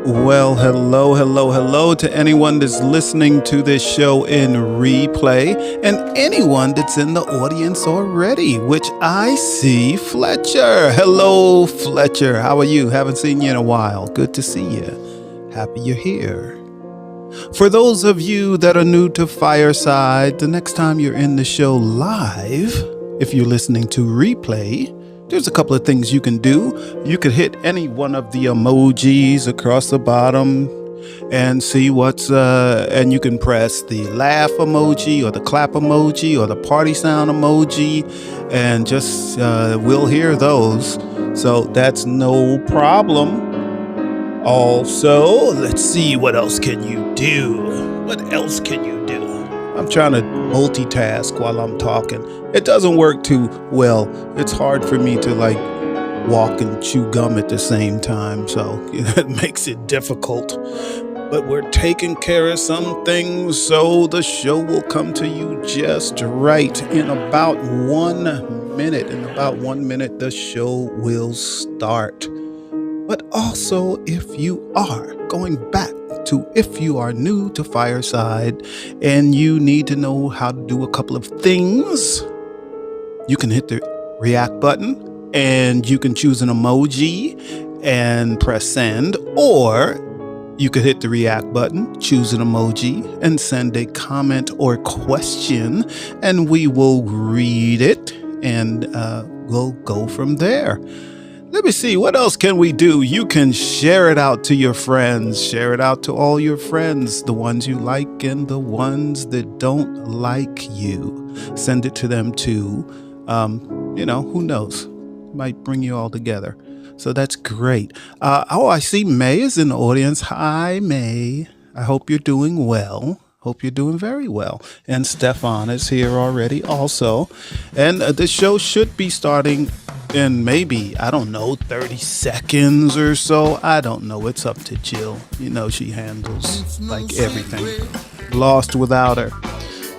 Well, hello to anyone that's listening to this show in replay and anyone that's in the audience already, which I see Fletcher. Hello, Fletcher. How are you? Haven't seen you in a while. Good to see you. Happy you're here. For those of you that are new to Fireside, the next time you're in the show live, if you're listening to replay, there's a couple of things you can do. You could hit any one of the emojis across the bottom and see and you can press the laugh emoji or the clap emoji or the party sound emoji and just, we'll hear those. So that's no problem. Also, let's see, what else can you do? What else can you do? I'm trying to multitask while I'm talking. It doesn't work too well. It's hard for me to walk and chew gum at the same time, so it makes it difficult. But we're taking care of some things, so the show will come to you just right in about 1 minute. In about 1 minute, the show will start. But also, if you are going back to, if you are new to Fireside and you need to know how to do a couple of things, you can hit the react button and you can choose an emoji and press send, or you could hit the react button, choose an emoji and send a comment or question, and we will read it and we'll go from there. Let me see, what else can we do? You can share it out to your friends. Share it out to all your friends, the ones you like and the ones that don't like you. Send it to them too. Who knows? Might bring you all together. So that's great. I see May is in the audience. Hi, May. I hope you're doing well. Hope you're doing very well. And Stefan is here already also. And the show should be starting in maybe, 30 seconds or so. I don't know. It's up to Jill. She handles everything. Lost without her.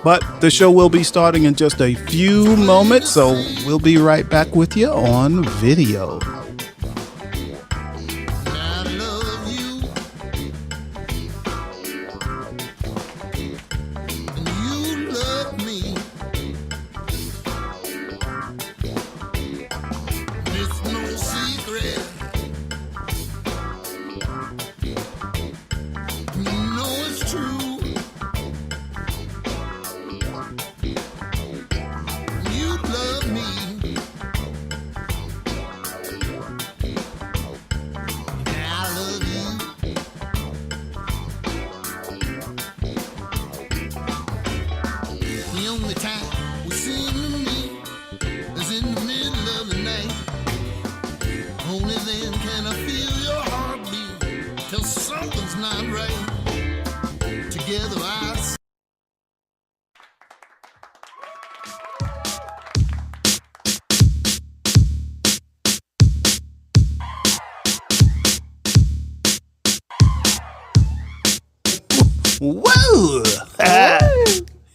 But the show will be starting in just a few moments, so we'll be right back with you on video. Whoa!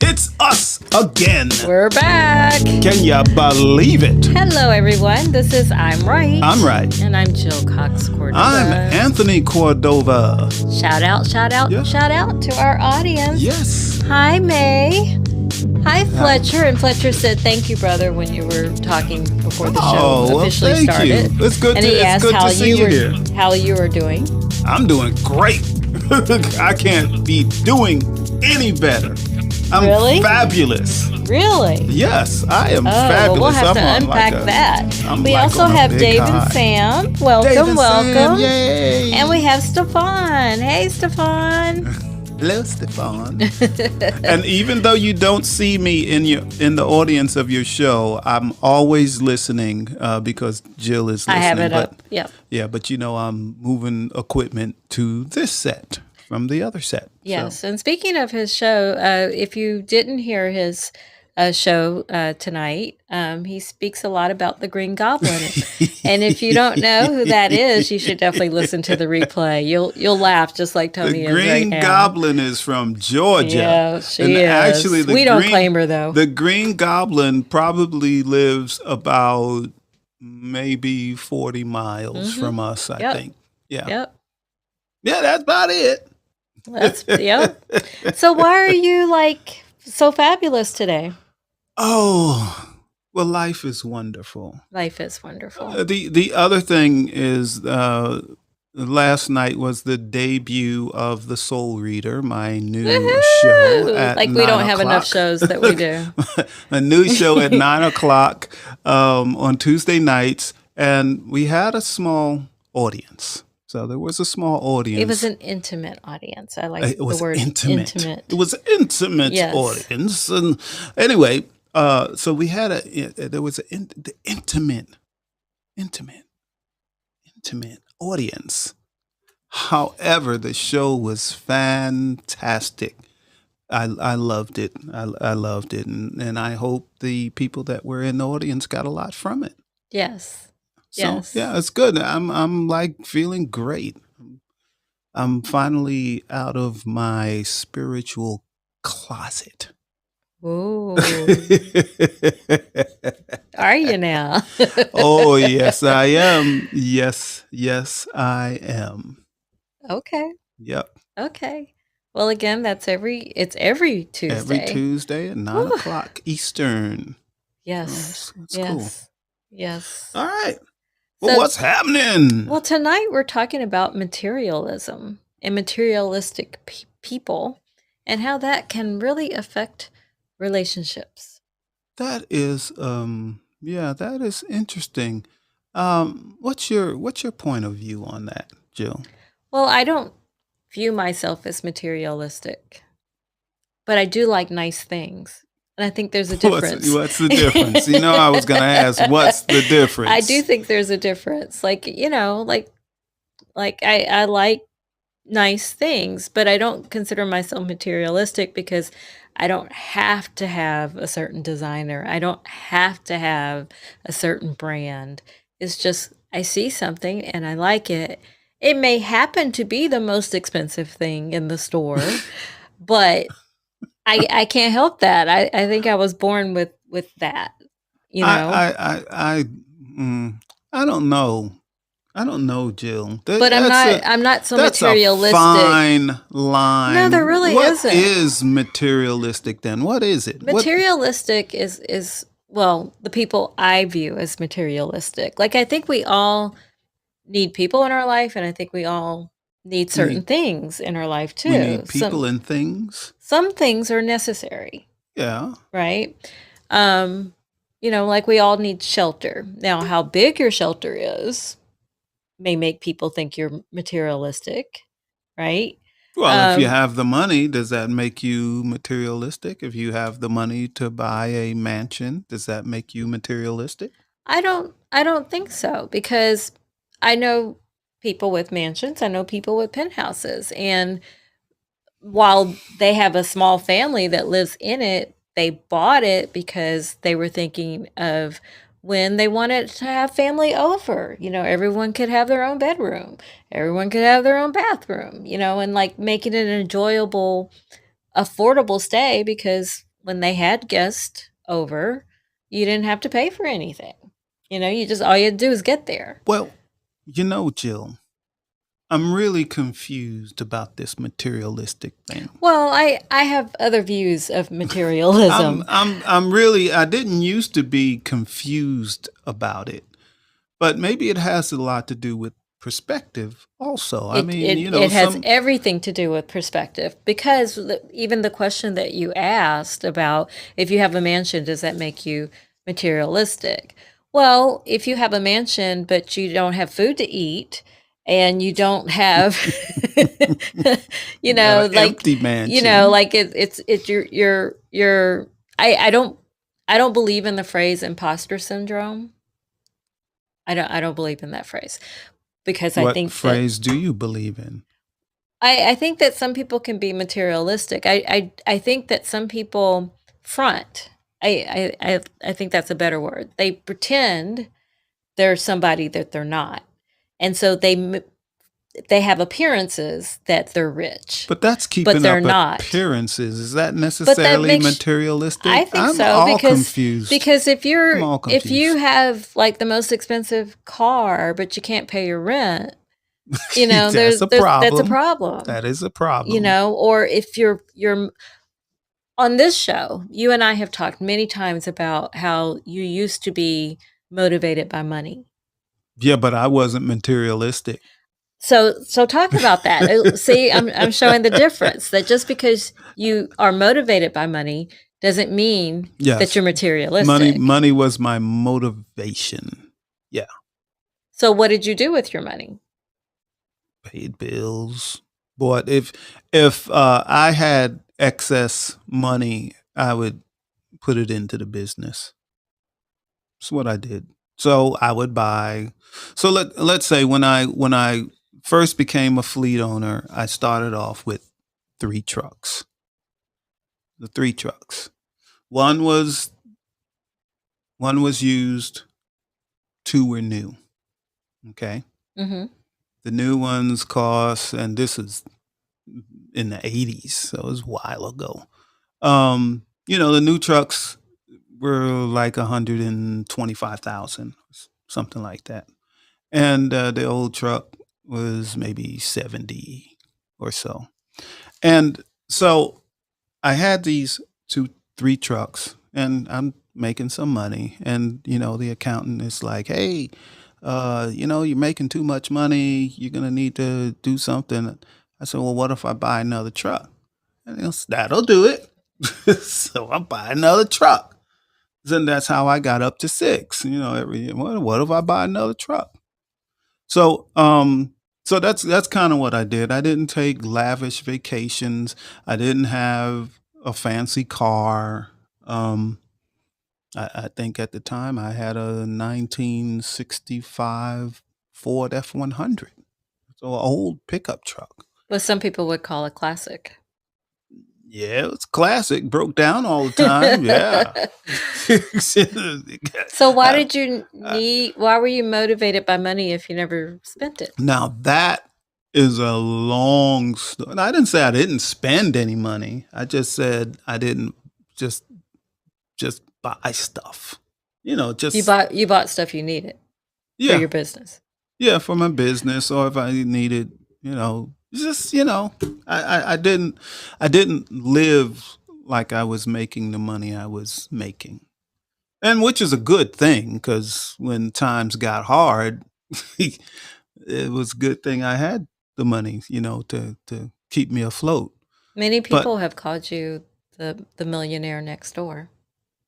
It's us again. We're back. Can you believe it? Hello, everyone. This is I'm Right. I'm Right. And I'm Jill Cox Cordova. I'm Anthony Cordova. Shout out to our audience. Yes. Hi, May. Hi, Fletcher. And Fletcher said, thank you, brother, when you were talking before the show officially started. You. It's good and he asked how you were doing. I'm doing great. I can't be doing any better. I'm really? Fabulous. Really? Yes, I am fabulous. Well, we'll have to unpack that. We also have Dave and Sam. Welcome. Sam, yay. And we have Stefan. Hey, Stefan. Hello, Stefan. And even though you don't see me in the audience of your show, I'm always listening because Jill is listening. I have it up. Yep. Yeah, but I'm moving equipment to this set from the other set. Yes, so. And speaking of his show, if you didn't hear his show tonight, he speaks a lot about the Green Goblin. And if you don't know who that is, you should definitely listen to the replay. You'll laugh just like Tony is right now. The Green Goblin is from Georgia. Yeah, she is. Actually, we don't claim her, though. The Green Goblin probably lives about maybe 40 miles from us, I think. Yeah. Yep. Yeah, that's about it. That's yep. So why are you like so fabulous today? Oh, well, life is wonderful. Life is wonderful. The other thing is, last night was the debut of The Soul Reader, my new show Woohoo! at Like we nine don't have enough o'clock. shows that we do. A new show at 9 o'clock on Tuesday nights, and we had a small audience. So there was a small It was audience. an intimate audience. I like It the was word intimate. It intimate. was an intimate Yes. audience, and anyway, so we had there was the intimate, intimate audience. However, the show was fantastic. I loved it. I loved it, and I hope the people that were in the audience got a lot from it. Yes. So Yes. yeah, it's good. I'm like feeling great. I'm finally out of my spiritual closet. Ooh. Are you now? Oh yes, I am. Yes, yes, I am. Okay. Yep. Okay. Well, again, it's every Every Tuesday. Tuesday at nine Whew. o'clock Eastern. Oh, Yes. it's cool. Yes. Yes. All right. Well, So, what's happening? well, tonight we're talking about materialism and materialistic people and how that can really affect relationships. That is, yeah, that is interesting. What's your point of view on that, Jill? Well, I don't view myself as materialistic, but I do like nice things. And I think there's a difference. What's the difference? You know, I was gonna ask, what's the I do difference? think there's a difference. Like, I like nice things, but I don't consider myself materialistic because I don't have to have a certain designer. I don't have to have a certain brand. It's just I see something and I like it. It may happen to be the most expensive thing in the store, but I can't help that. I think I was born with that, you I know. I mm, I don't know. I don't know, Jill. But I'm not so That's a materialistic. fine No, there line. really What isn't. is materialistic then? What is it? What Materialistic is well, the people I view as materialistic. Like I think we all need people in our life and I think we all need we certain need things in our life we too. need people and things? Some things are necessary, Yeah. right? Um like we all need shelter. Now, how big your shelter is may make people think you're materialistic, right? Well, if you Um have the money, does that make you materialistic? If you have the money to buy a mansion, does that make you materialistic? I don't think so because I know people with mansions, I know people with penthouses, and while they have a small family that lives in it, they bought it because they were thinking of when they wanted to have family over. Everyone could have their own bedroom, everyone could have their own bathroom, and like making it an enjoyable, affordable stay because when they had guests over, you didn't have to pay for anything. You just all you had to do is get there. Well, Jill, I'm really confused about this materialistic thing. Well, I have other views of I'm materialism. I'm I'm really I didn't used to be confused about it, but maybe it has a lot to do with perspective also. I It mean, it it has everything to do with perspective because even the question that you asked about if you have a mansion, does that make you materialistic? Well, if you have a mansion but you don't have food to eat and you don't have, you got an like, empty mansion. like it's your I don't believe in the phrase imposter syndrome. I don't believe in that phrase because I What think that phrase do you believe in? I think that some people can be materialistic. I think that some people front. I think that's a better word. They pretend they're somebody that they're not, and so they have appearances that they're rich, But that's but keeping they're up not. appearances. Is that But that necessarily makes I materialistic? think I'm so all because confused. because I'm all if you confused. have like the most expensive car but you can't pay your rent, That's a that's a problem. problem. That is a problem. Or if you're on this show, you and I have talked many times about how you used to be motivated by money. Yeah, but I wasn't materialistic. So talk about that. See, I'm showing the difference that just because you are motivated by money doesn't mean that Yes. you're Money materialistic. money was my motivation. Yeah. So what did you do with your money? Paid bills. But if I had excess money, I would put it into the business. That's what I did. So I would buy. So let's say when I first became a fleet owner, I started off with 3 trucks. The 3 trucks. One was one was used, 2 were new. Okay. Mhm. The new ones cost, and this is in the 80s, so it was a while ago. The new trucks were like 125,000, something like that. And the old truck was maybe 70 or so. And so I had these 3 trucks, and I'm making some money. And the accountant is like, "Hey, you're making too much money. You're gonna need to do something." I said, "Well, what if I buy another truck?" And that'll do it. So I buy another truck. Then that's how I got up to 6. Every year. What if I buy another truck? So, that's kind of what I did. I didn't take lavish vacations. I didn't have a fancy car. Um, I think at the time I had a 1965 Ford F-100, so an old pickup truck. What some people would call a classic. Yeah, it's classic. Broke down all the time. Yeah. So why Uh, did you uh, need why were you motivated by money if you never spent it? Now that is a long story. I didn't say I didn't spend any money. I just said I didn't just just buy stuff. You Just bought you bought stuff you needed for yeah, your business. yeah, for my business, or if I needed, just I didn't live like I was making the money I was making, and which is a good thing because when times got hard, it was a good thing I had the money, to keep me afloat. Many But people have called you the millionaire next door.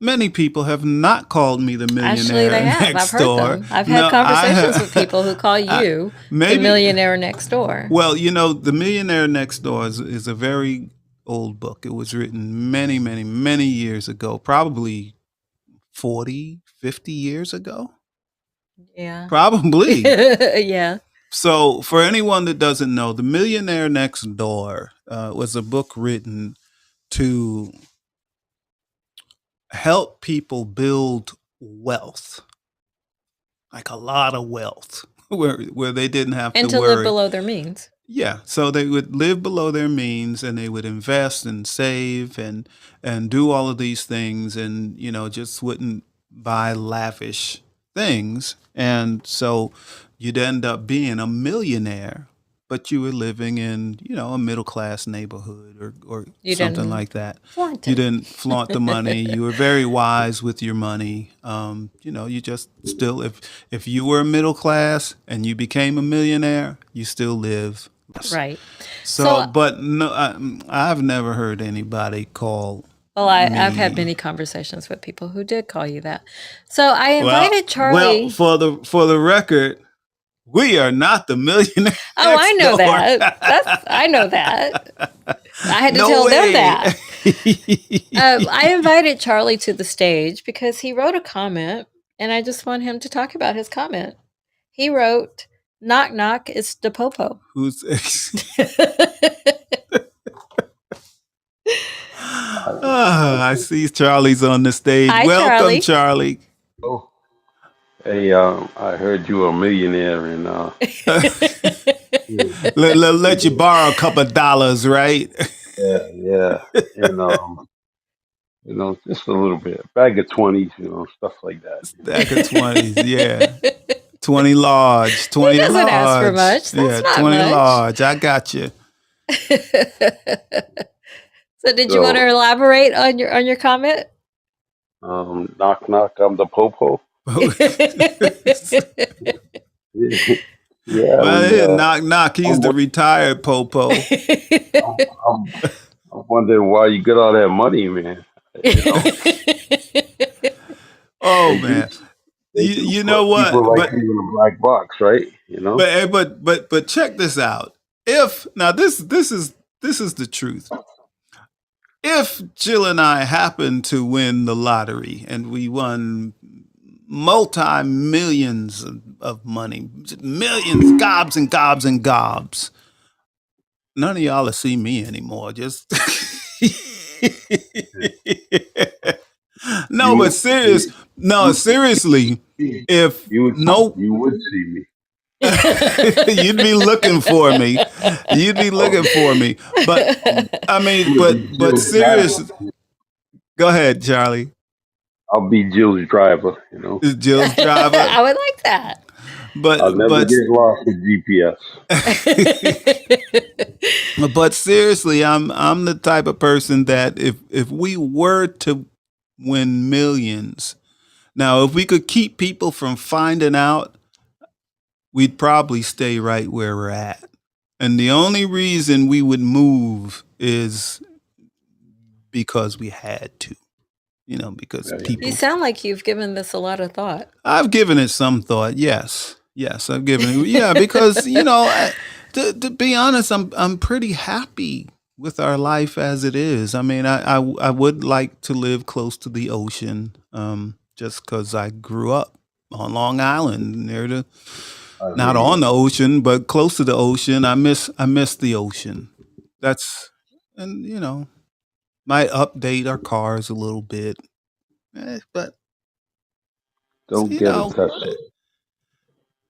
many people have not called me the Actually, they millionaire have. I've next heard door. them. I've had No, I conversations with people who have. call I, you the maybe. millionaire next door. Well, the Millionaire Next Door is a very old book. It was written many, many, many years ago, probably 40, 50 years ago. Yeah. Probably. Yeah. So, for anyone that doesn't know, The Millionaire Next Door was a book written to help people build wealth, like a lot of wealth, where they didn't have And to to live worry. below their means. Yeah, so they would live below their means, and they would invest and save and do all of these things, and just wouldn't buy lavish things. And so you'd end up being a millionaire, but you were living in a middle class neighborhood, or You something didn't like that. flaunt You it. didn't flaunt the money. You were very wise with your money. You just still, if you were middle class and you became a millionaire, you still live less. Right. So, So, but no, I've never heard anybody call well, I've had me. many conversations with people who did call you that. So I Well, invited well, Charlie. for the record, we are not the millionaire Oh, I next know door. that. I know that. I had to No tell them way. that. I invited Charlie to the stage because he wrote a comment, and I just want him to talk about his comment. He wrote, "Knock knock, it's the popo." Who's? I see Charlie's on the stage. Hi, Welcome, Charlie. Charlie. Oh, hey, I heard you were a millionaire, and yeah, Let you borrow a couple of dollars, right? yeah, yeah, and just a little bit, bag of 20s, stuff like that. Stack of 20s, yeah. 20 large. He 20 doesn't ask for large. much. That's Yeah, not 20 much. large. I got you. So did you want to elaborate on your comment? Knock knock, I'm the popo. Yeah, Well, knock knock. He's the retired popo. I'm, I'm wondering why you get all that money, man. You know, Oh they do man. they do You know put people what? like you in a black box, right? You know. But check this out. If now this is the truth. If Jill and I happen to win the lottery and we won multi millions of money, millions, gobs and gobs and gobs, none of y'all will see me anymore. Just no, but seriously, if no, you would see me. you'd be looking for me. You'd be looking for me. But I mean, but serious. Go ahead, Charlie. I'll be Jill's driver. You know. Jill's driver. I would like that. I'll never get lost with GPS. But seriously, I'm the type of person that if we were to win millions, now if we could keep people from finding out, we'd probably stay right where we're at. And the only reason we would move is because we had to. You know, because people. You sound like you've given this a lot of thought. I've given it some thought. Yes, I've given it. Yeah, because you know, to be honest, I'm pretty happy with our life as it is. I mean, I would like to live close to the ocean, just because I grew up on Long Island near the, not on the ocean, but close to the ocean. I miss the ocean. And you know, might update our cars a little bit, but don't get a Tesla.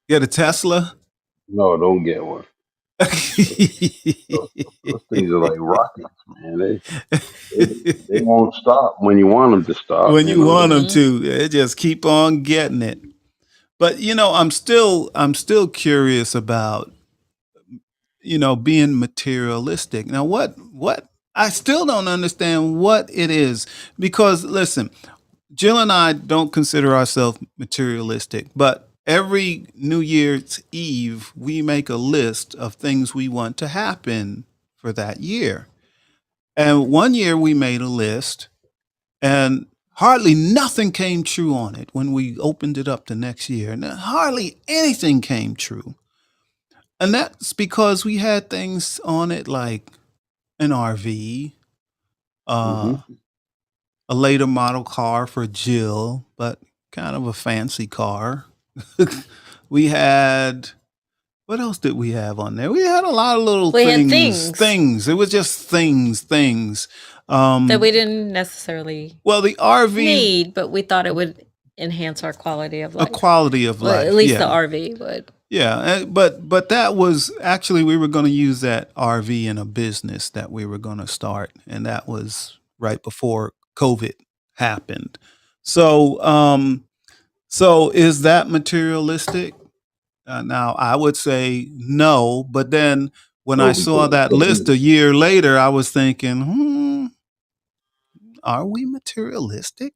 Get a Tesla? No, don't get one. those things are like rockets, man. They won't stop when you want them to stop. When you want them to, they just keep on getting it. But you know, I'm still curious about, you know, being materialistic. Now, what I still don't understand what it is, because listen, Jill and I don't consider ourselves materialistic, but every New Year's Eve, we make a list of things we want to happen for that year. And one year we made a list and hardly nothing came true on it when we opened it up the next year. And hardly anything came true. And that's because we had things on it like an RV, a later model car for Jill, but kind of a fancy car. We had, what else did we have on there? We had a lot of little things. It was just things. That we didn't necessarily the RV need, but we thought it would enhance our quality of life. At least the RV would. Yeah, but that was actually, we were going to use that RV in a business that we were going to start, and that was right before COVID happened. So is that materialistic? Now I would say no, but then when I saw that list a year later, I was thinking, are we materialistic?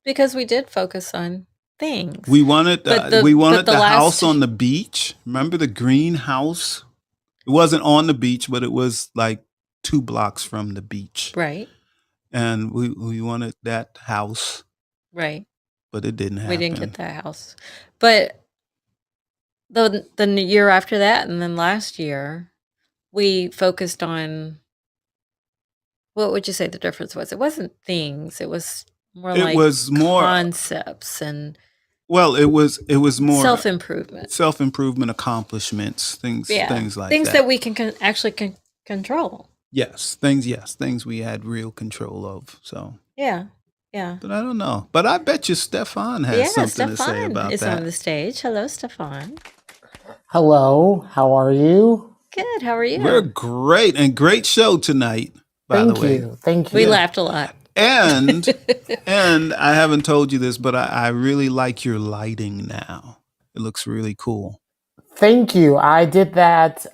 Because we did focus on things. We wanted the house on the beach. Remember the green house? It wasn't on the beach, but it was like 2 blocks from the beach. Right. And we wanted that house. Right. But it didn't happen. We didn't get that house. But the year after that, and then last year, we focused on, what would you say the difference was? It wasn't things. It was more concepts and. Well, it was more self-improvement, accomplishments, things like that. Things that we can actually control. Yes, things we had real control of. So yeah. But I don't know. But I bet you Stefan has something to say about that. Is on the stage. Hello, Stefan. Hello. How are you? Good. How are you? We're great, and great show tonight. By the way, thank you. We laughed a lot. And I haven't told you this, but I really like your lighting now. It looks really cool. Thank you. I did that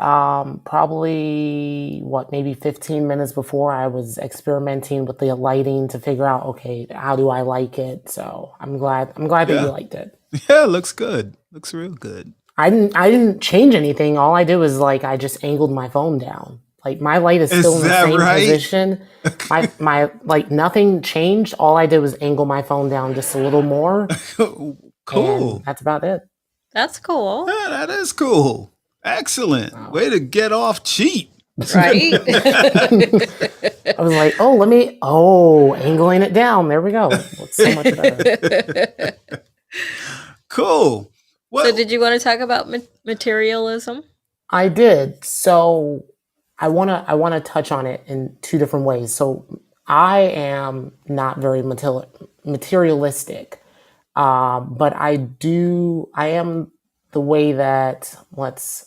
probably maybe 15 minutes before. I was experimenting with the lighting to figure out, okay, how do I like it? So I'm glad that you Yeah. liked it. Yeah, it looks good. Looks real good. I didn't change anything. All I did was I just angled my phone down. Like my light is still Is in the that same right? position. My nothing changed. All I did was angle my phone down just a little more. Cool. And that's about it. That's cool. Yeah, that is cool. Excellent. Way to get off cheap. Right? I was like, angling it down. There we go. It's so much better. Cool. Well, So did you want to talk about materialism? I did. So I wanna touch on it in two different ways. So I am not very materialistic, but I am the way that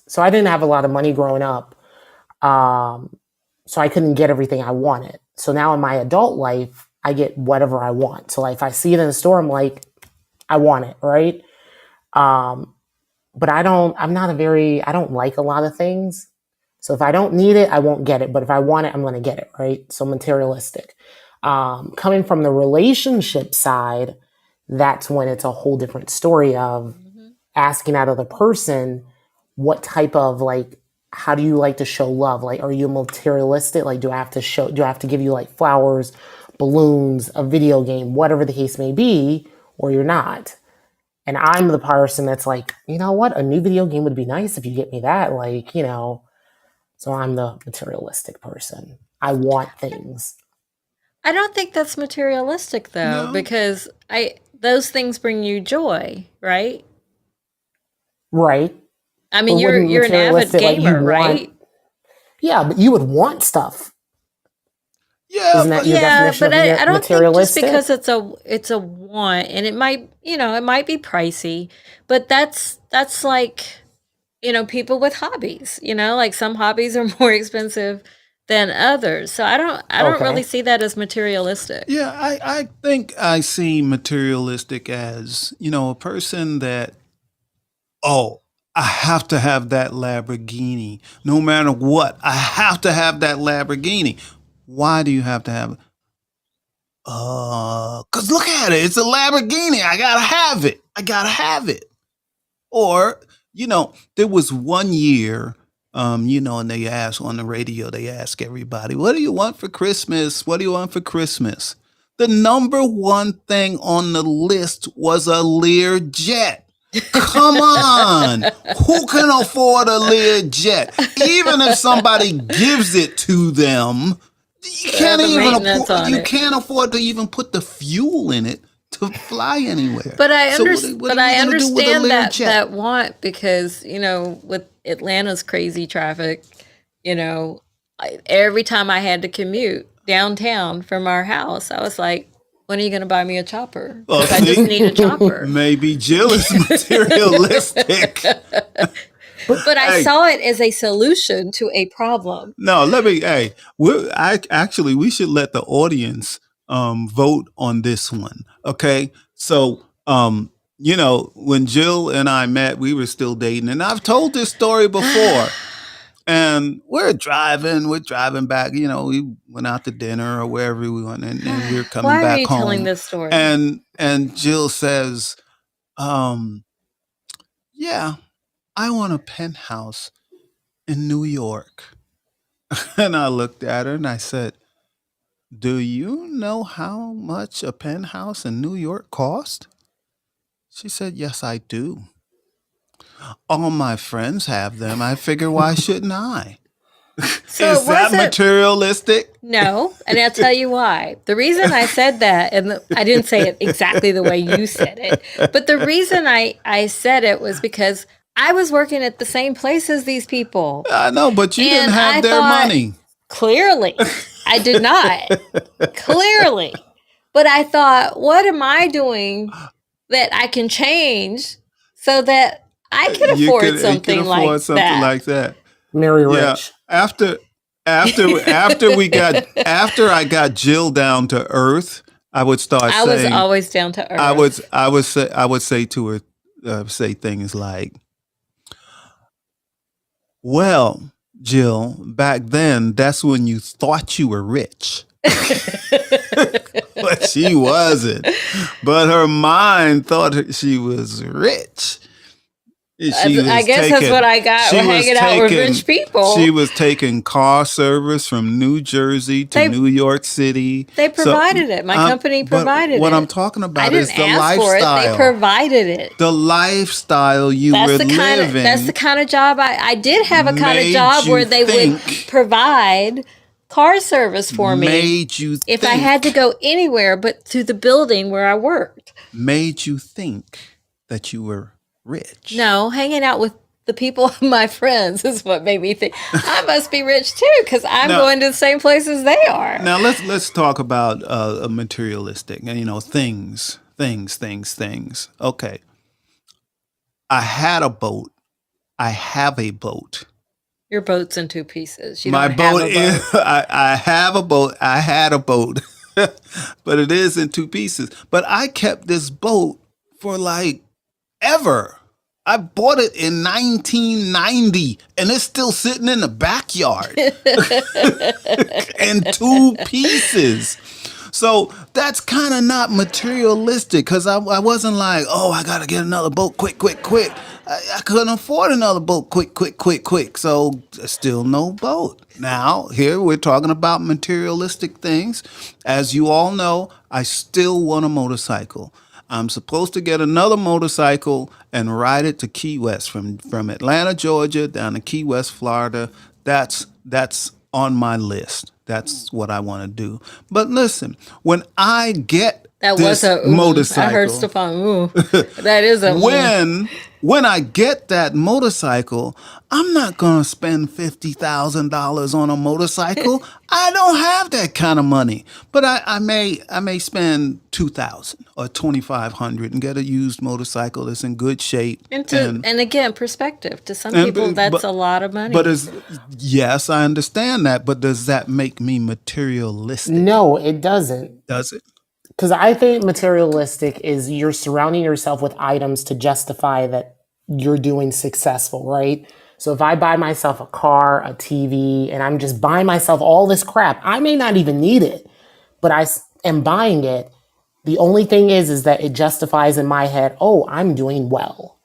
So I didn't have a lot of money growing up, so I couldn't get everything I wanted. So now in my adult life, I get whatever I want. So if I see it in the store, I'm like, I want it, right? But I don't like a lot of things. So if I don't need it, I won't get it. But if I want it, I'm going to get it, right? So materialistic. Coming from the relationship side, that's when it's a whole different story of asking out of the person, what type of how do you like to show love? Like, are you materialistic? Like, do I have to give you like flowers, balloons, a video game, whatever the case may be, or you're not? And I'm the person that's like, you know what? A new video game would be nice if you get me that. So I'm the materialistic person. I want things. I don't think that's materialistic though, No. because those things bring you joy, right? Right. I mean, But you're wouldn't an avid materialistic, like, you gamer, want- right? Yeah, but you would want stuff. yeah, Isn't that but your Yeah, definition but of I don't think just materialistic? because it's a want, and it might be pricey, but that's like people with hobbies. Like some hobbies are more expensive than others, so I don't Okay. really see that as materialistic. yeah, I think I see materialistic as, a person that, oh, I have to have that Lamborghini. No matter what, I have to have that Lamborghini. Why do you have to have it? Cause look at it. It's a Lamborghini. I gotta have it. I gotta have it. Or, there was one year, and they asked on the radio, they ask everybody, what do you want for Christmas? What do you want for Christmas? The number one thing on the list was a Learjet. Come on. Who can afford a Learjet? Even if somebody gives it to them, you can't the even maintenance on afford, you it. can't afford to even put the fuel in it to fly anywhere. But I So what are you gonna do with a understand Learjet? that want, because with Atlanta's crazy traffic, every time I had to commute downtown from our house, I was like, when are you going to buy me a chopper? Well, Because I just see? need a chopper. Maybe Jill is materialistic. But I Hey. saw it as a solution to a problem. No, we should let the audience vote on this one. Okay. So, when Jill and I met, we were still dating, and I've told this story before. And we're driving back, we went out to dinner or wherever we went, and we're coming Why back are you home. telling this story? And Jill says, yeah, I want a penthouse in New York. And I looked at her and I said, do you know how much a penthouse in New York cost? She said, yes, I do. All my friends have them. I figure, why shouldn't I? So Is that materialistic? No, and I'll tell you why. The reason I said that, and I didn't say it exactly the way you said it, but the reason I said it was because I was working at the same place as these people. I know, but you didn't And have I their thought- money. Clearly, I did not. Clearly. But I thought, what am I doing that I can change so that I can You afford could something afford something that? like that. Mary Yeah. Rich. After I got Jill down to earth, I would start I was saying, always down to earth. I would say to her, say things like, well, Jill, back then, that's when you thought you were rich. But she wasn't. But her mind thought she was rich. I guess that's what I got hanging out with rich people. She was taking car service from New Jersey to New York City. They provided it. My company provided it. What I'm talking about is the ask lifestyle. For it. They provided it. The lifestyle you were living. That's the kind of job I did have, a kind of job where they would provide car service for me. Made you think. If I had to go anywhere but to the building where I worked. Made you think that you were rich. No, hanging out with the people, my friends, is what made me think I must be rich too, because I'm going to the same places they are. Now let's talk about a materialistic, things. Okay, I had a boat. I have a boat. Your boat's in two pieces. My boat is. I have a boat. I had a boat, but it is in two pieces. But I kept this boat for ever. I bought it in 1990 and it's still sitting in the backyard in two pieces. So that's kind of not materialistic, because I wasn't like, oh, I got to get another boat quick. I couldn't afford another boat quick. So still no boat. Now, here we're talking about materialistic things. As you all know, I still want a motorcycle. I'm supposed to get another motorcycle and ride it to Key West from Atlanta, Georgia, down to Key West, Florida. That's on my list. That's what I want to do. But listen, when I get this motorcycle, I heard Stefan. Ooh, that is a when I get that motorcycle, I'm not gonna spend $50,000 on a motorcycle. I don't have that kind of money. But I may spend $2,000 or $2,500 and get a used motorcycle that's in good shape. And again, perspective. To some people, that's a lot of money. But yes, I understand that. But does that make me materialistic? No, it doesn't. Does it? Because I think materialistic is you're surrounding yourself with items to justify that you're doing successful, right? So if I buy myself a car, a TV, and I'm just buying myself all this crap, I may not even need it, but I am buying it. The only thing is that it justifies in my head, oh, I'm doing well.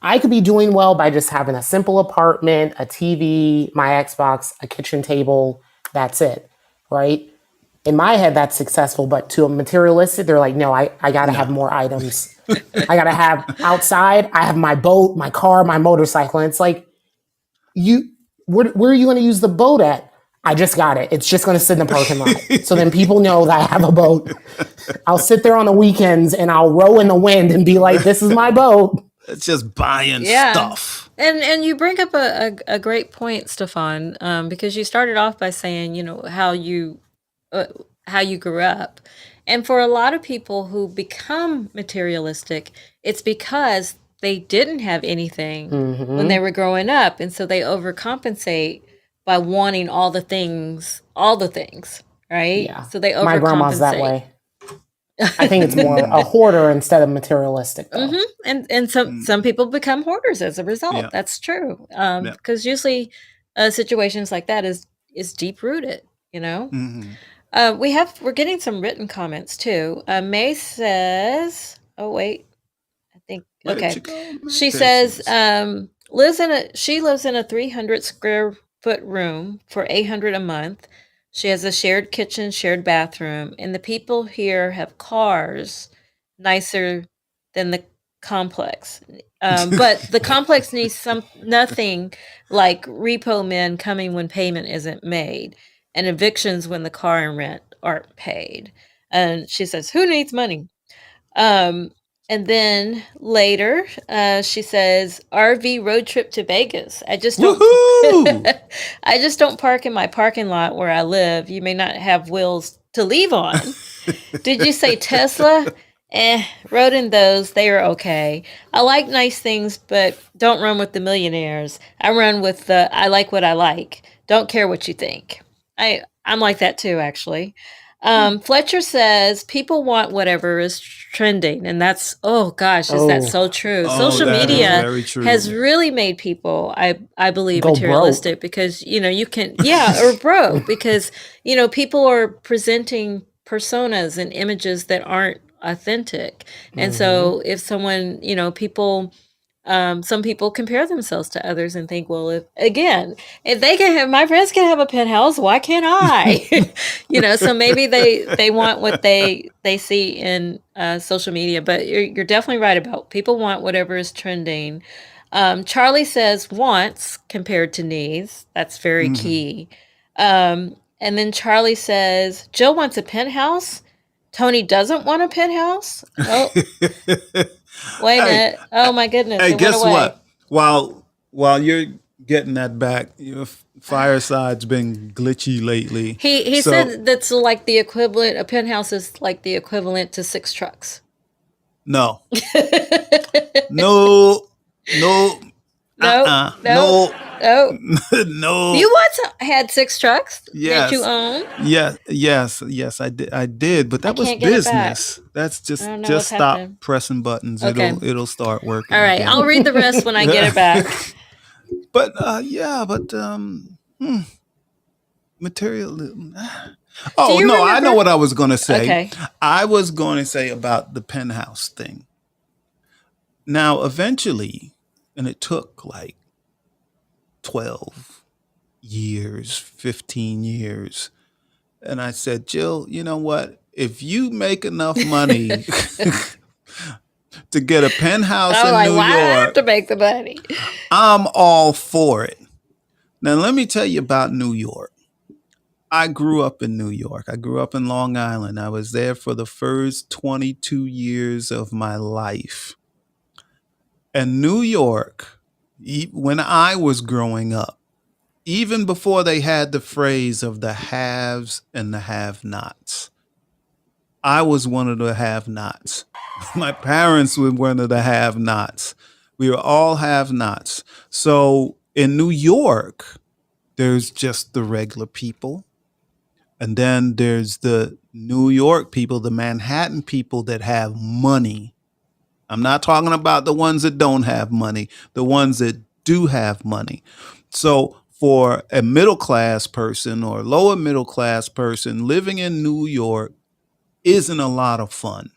I could be doing well by just having a simple apartment, a TV, my Xbox, a kitchen table. That's it, right? In my head, that's successful, but to a materialistic, they're like, no, I got to have more items. I got to have outside. I have my boat, my car, my motorcycle. And it's like, where are you going to use the boat at? I just got it. It's just going to sit in the parking lot. So then people know that I have a boat. I'll sit there on the weekends and I'll row in the wind and be like, this is my boat. It's just buying stuff. And you bring up a great point, Stefan, because you started off by saying, how you grew up. And for a lot of people who become materialistic, it's because they didn't have anything when they were growing up. And so they overcompensate by wanting all the things, right? Yeah. So they overcompensate. My grandma's that way. I think it's more a hoarder instead of materialistic, though. And some people become hoarders as a result. Yeah. That's true. Because usually situations like that is deep rooted, We're getting some written comments too. May says, oh wait, I think, okay. She says, she lives in a 300 square foot room for $800 a month. She has a shared kitchen, shared bathroom, and the people here have cars nicer than the complex. But the complex needs nothing like repo men coming when payment isn't made, and evictions when the car and rent aren't paid. And she says, who needs money? And then later, she says, RV road trip to Vegas. I just don't park in my parking lot where I live. You may not have wheels to leave on. Did you say Tesla? Rode in those. They are okay. I like nice things, but don't run with the millionaires. I run with I like what I like. Don't care what you think. I'm like that too, actually. Fletcher says people want whatever is trending, and that's oh gosh, is that Oh, so true? Oh, Social that is media very true. has really made people, I believe, go broke. materialistic because you can or broke because people are presenting personas and images that aren't authentic, and Hmm. so if someone people some people compare themselves to others and think, well, if they can have my friends can have a penthouse, why can't I? So maybe they want what they see in social media. But you're definitely right about people want whatever is trending. Charlie says wants compared to needs. That's very Mhm. key. And then Charlie says Jill wants a penthouse. Tony doesn't want a penthouse. Oh, wait a Hey, minute. Oh my goodness, hey, it went guess away. what? While you're getting that back, your fireside's been glitchy lately. He So said that's like the equivalent. A penthouse is like the equivalent to 6 trucks. no, no, no, No, no, no, no. no. You once had 6 trucks that you Yes, own. yes. I did, but I that was can't get it back. business. That's I just don't know just what's stop happening. pressing buttons. Okay. It'll start All working right. again. I'll read the rest when I get it back. But yeah, but materialism. Do Oh you no, I know remember? what I was going to say. Okay. I was going to say about the penthouse thing. Now, eventually, and it took like 12 years, 15 years. And I said, Jill, you know what? If you make enough money to get a penthouse I'm in like, New why do I have York, to make the money? I'm all for it. Now, let me tell you about New York. I grew up in New York. I grew up in Long Island. I was there for the first 22 years of my life. And New York, when I was growing up, even before they had the phrase of the haves and the have nots, I was one of the have nots. My parents were one of the have nots. We were all have nots. So in New York, there's just the regular people. And then there's the New York people, the Manhattan people that have money. I'm not talking about the ones that don't have money, the ones that do have money. So for a middle class person or lower middle class person living in New York isn't a lot of fun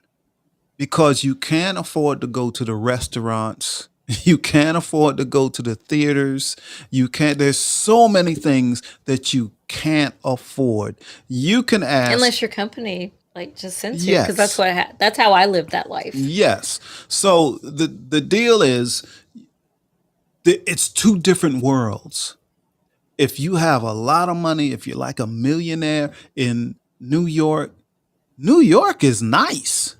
because you can't afford to go to the restaurants. You can't afford to go to the theaters. There's so many things that you can't afford. You can ask, Unless your company like just sends you, because yes, that's how I lived that life. yes. So the deal is, it's two different worlds. If you have a lot of money, if you're like a millionaire in New York, New York is nice.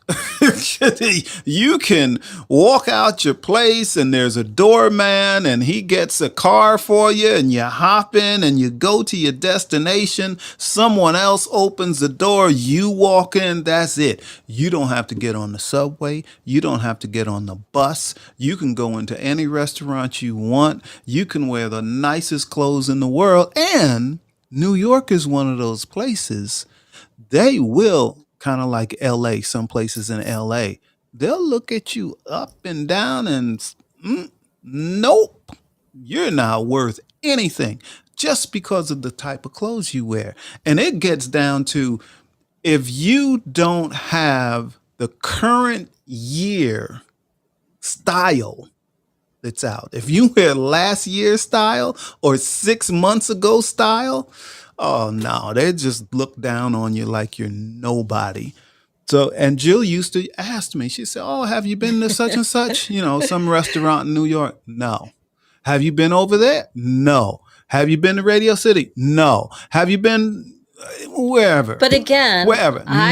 You can walk out your place and there's a doorman and he gets a car for you and you hop in and you go to your destination. Someone else opens the door, you walk in, that's it. You don't have to get on the subway. You don't have to get on the bus. You can go into any restaurant you want. You can wear the nicest clothes in the world. And New York is one of those places they will, kind of like LA, some places in LA, they'll look at you up and down and nope, you're not worth anything just because of the type of clothes you wear. And it gets down to if you don't have the current year style that's out. If you wear last year's style or 6 months ago style, oh no, they just look down on you like you're nobody. So, and Jill used to ask me, she said, oh, have you been to such and such? Some restaurant in New York? No. Have you been over there? No. Have you been to Radio City? No. Have you been wherever? But again, Wherever? No, I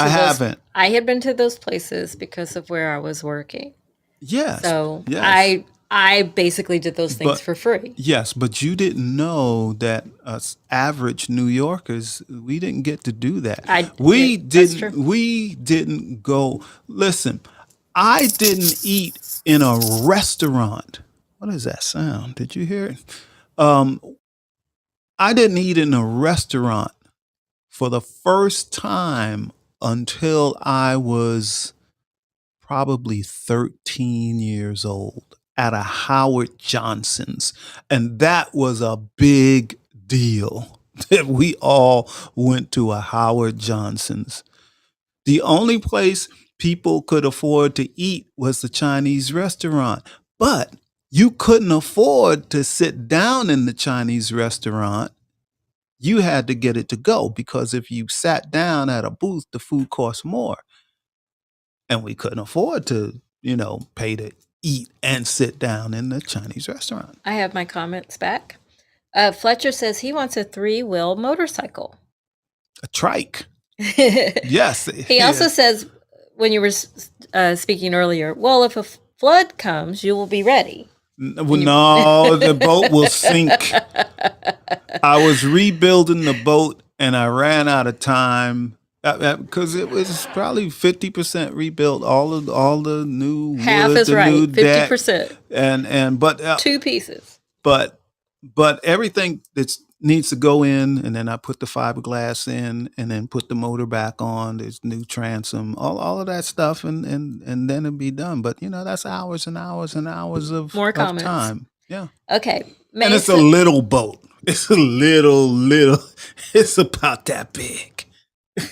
haven't. I had been to those places because of where I was working. Yes, So yes. I basically did those things But for free. yes, but you didn't know that us average New Yorkers, we didn't get to do that. That's true. We didn't go. Listen, I didn't eat in a restaurant. What is that sound? Did you hear it? I didn't eat in a restaurant for the first time until I was probably 13 years old at a Howard Johnson's. And that was a big deal that we all went to a Howard Johnson's. The only place people could afford to eat was the Chinese restaurant, but you couldn't afford to sit down in the Chinese restaurant. You had to get it to go, because if you sat down at a booth, the food cost more. And we couldn't afford to, pay to eat and sit down in the Chinese restaurant. I have my comments back. Fletcher says he wants a 3-wheel motorcycle. A trike. Yes. He also says, when you were speaking earlier, well, if a flood comes, you will be ready. No, the boat will sink. I was rebuilding the boat and I ran out of time because it was probably 50% rebuilt. All the new half wood, is the right, new 50%, deck, but 2 pieces. But everything that needs to go in, and then I put the fiberglass in, and then put the motor back on. There's new transom, all of that stuff, and then it'll be done. But that's hours and hours and hours of More comments. time. Yeah. Okay. And it's a little boat. It's a little. It's about that big.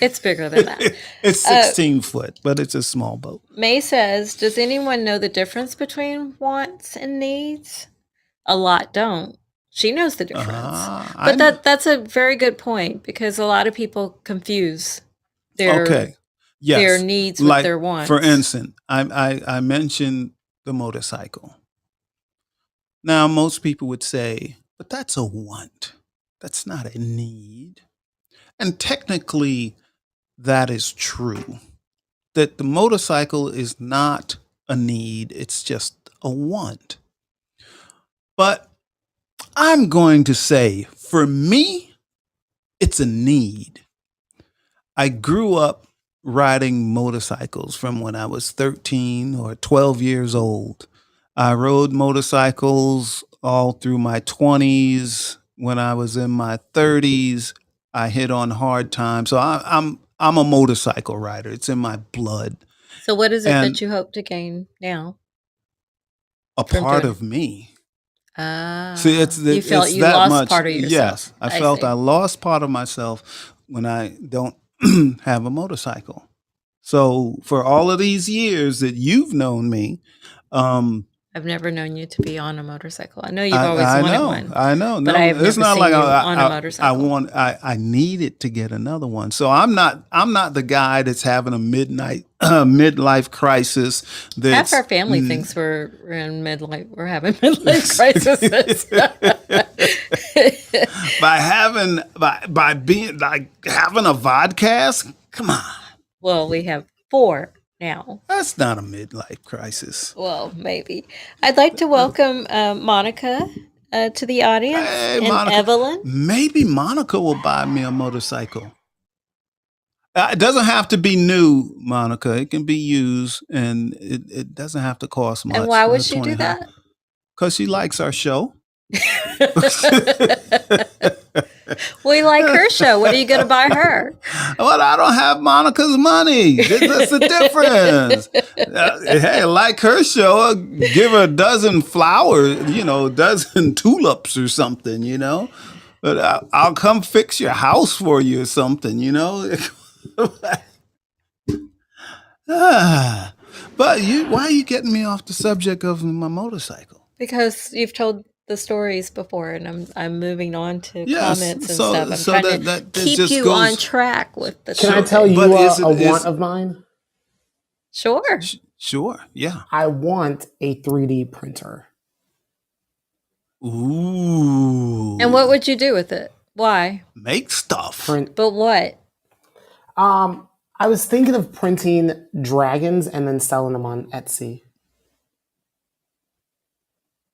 It's bigger than that. It's 16 foot, but it's a small boat. May says, does anyone know the difference between wants and needs? A lot don't. She knows the difference. But that's a very good point, because a lot of people confuse their needs with their wants. For instance, I mentioned the motorcycle. Now, most people would say, but that's a want. That's not a need. And technically, that is true. That the motorcycle is not a need, it's just a want. But I'm going to say, for me, it's a need. I grew up riding motorcycles from when I was 13 or 12 years old. I rode motorcycles all through my 20s. When I was in my 30s, I hit on hard times. So I'm a motorcycle rider. It's in my blood. So what is it that you hope to gain now? A part of me. See, you felt you lost much, part of yourself. Yes, I felt I lost part of myself when I don't have a motorcycle. So for all of these years that you've known me, I've never known you to be on a motorcycle. I know you've always wanted one. I know, but I have never seen you on a motorcycle. I needed to get another one. So I'm not the guy that's having a midlife crisis. Half our family thinks we're in midlife. We're having midlife crises. by being like having a vodcast. Come on. Well, we have 4 now. That's not a midlife crisis. Well, maybe. I'd like to welcome Monica to the audience, and Monica. Evelyn. Maybe Monica will buy me a motorcycle. It doesn't have to be new, Monica. It can be used, and it doesn't have to cost much. And why would she do that? Because she likes our show. We like her show. What are you going to buy her? Well, I don't have Monica's money. That's the difference. Hey, like her show, give her a dozen flowers, a dozen tulips or something, But I'll come fix your house for you or something, But why are you getting me off the subject of my motorcycle? Because you've told the stories before, and I'm moving on to comments and stuff. I'm trying to keep you on track with the Can I tell you a want of mine? Sure. Sure, yeah. I want a 3D printer. Ooh. And what would you do with it? Why? Make stuff. But what? I was thinking of printing dragons and then selling them on Etsy.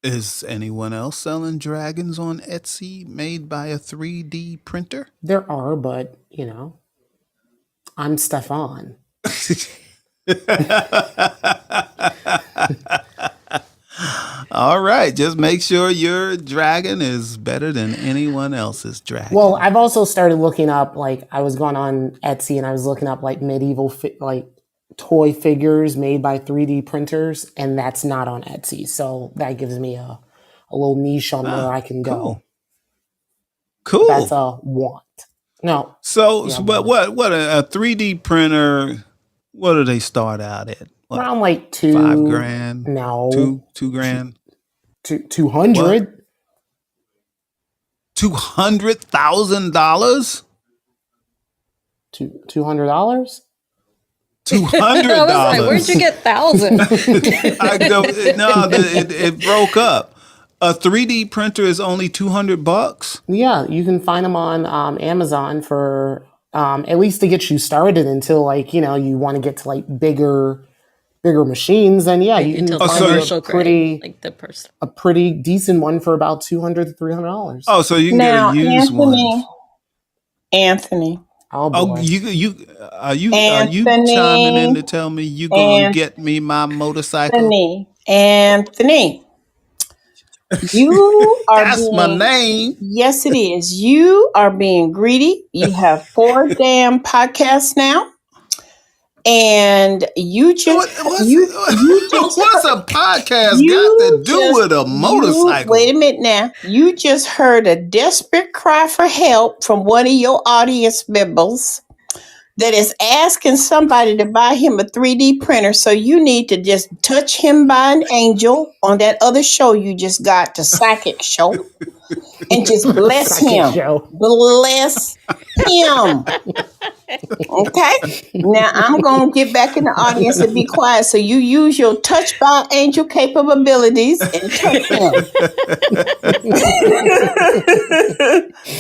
Is anyone else selling dragons on Etsy made by a 3D printer? There are, but, I'm Stefan. All right. Just make sure your dragon is better than anyone else's dragon. Well, I've also started looking up, like, I was going on Etsy and I was looking up like medieval like toy figures made by 3D printers, and that's not on Etsy. So that gives me a little niche on where I can go. Cool. That's a want. No. So what a 3D printer, what do they start out at? What, around like $5,000? No. $2,000? 200. $200,000? $200? $200. I was like, where'd you get 1,000? It broke up. A 3D printer is only $200. Yeah, you can find them on Amazon for at least to get you started until, like, you want to get to like bigger machines. Then yeah, you can find a pretty decent one for about $200 to $300. Oh, so you can get a used one. Anthony. Oh, boy. Are you chiming in to tell me you gonna get me my motorcycle? Anthony. You are That's my name. Yes, it is. You are being greedy. You have 4 damn podcasts now. And you just what's a podcast got to do with a motorcycle? Wait a minute now. You just heard a desperate cry for help from one of your audience members that is asking somebody to buy him a 3D printer. So you need to just touch him by an angel on that other show you just got, the psychic show, and just bless him. Bless him. Okay? Now I'm going to get back in the audience and be quiet. So you use your touch by angel capabilities and touch him.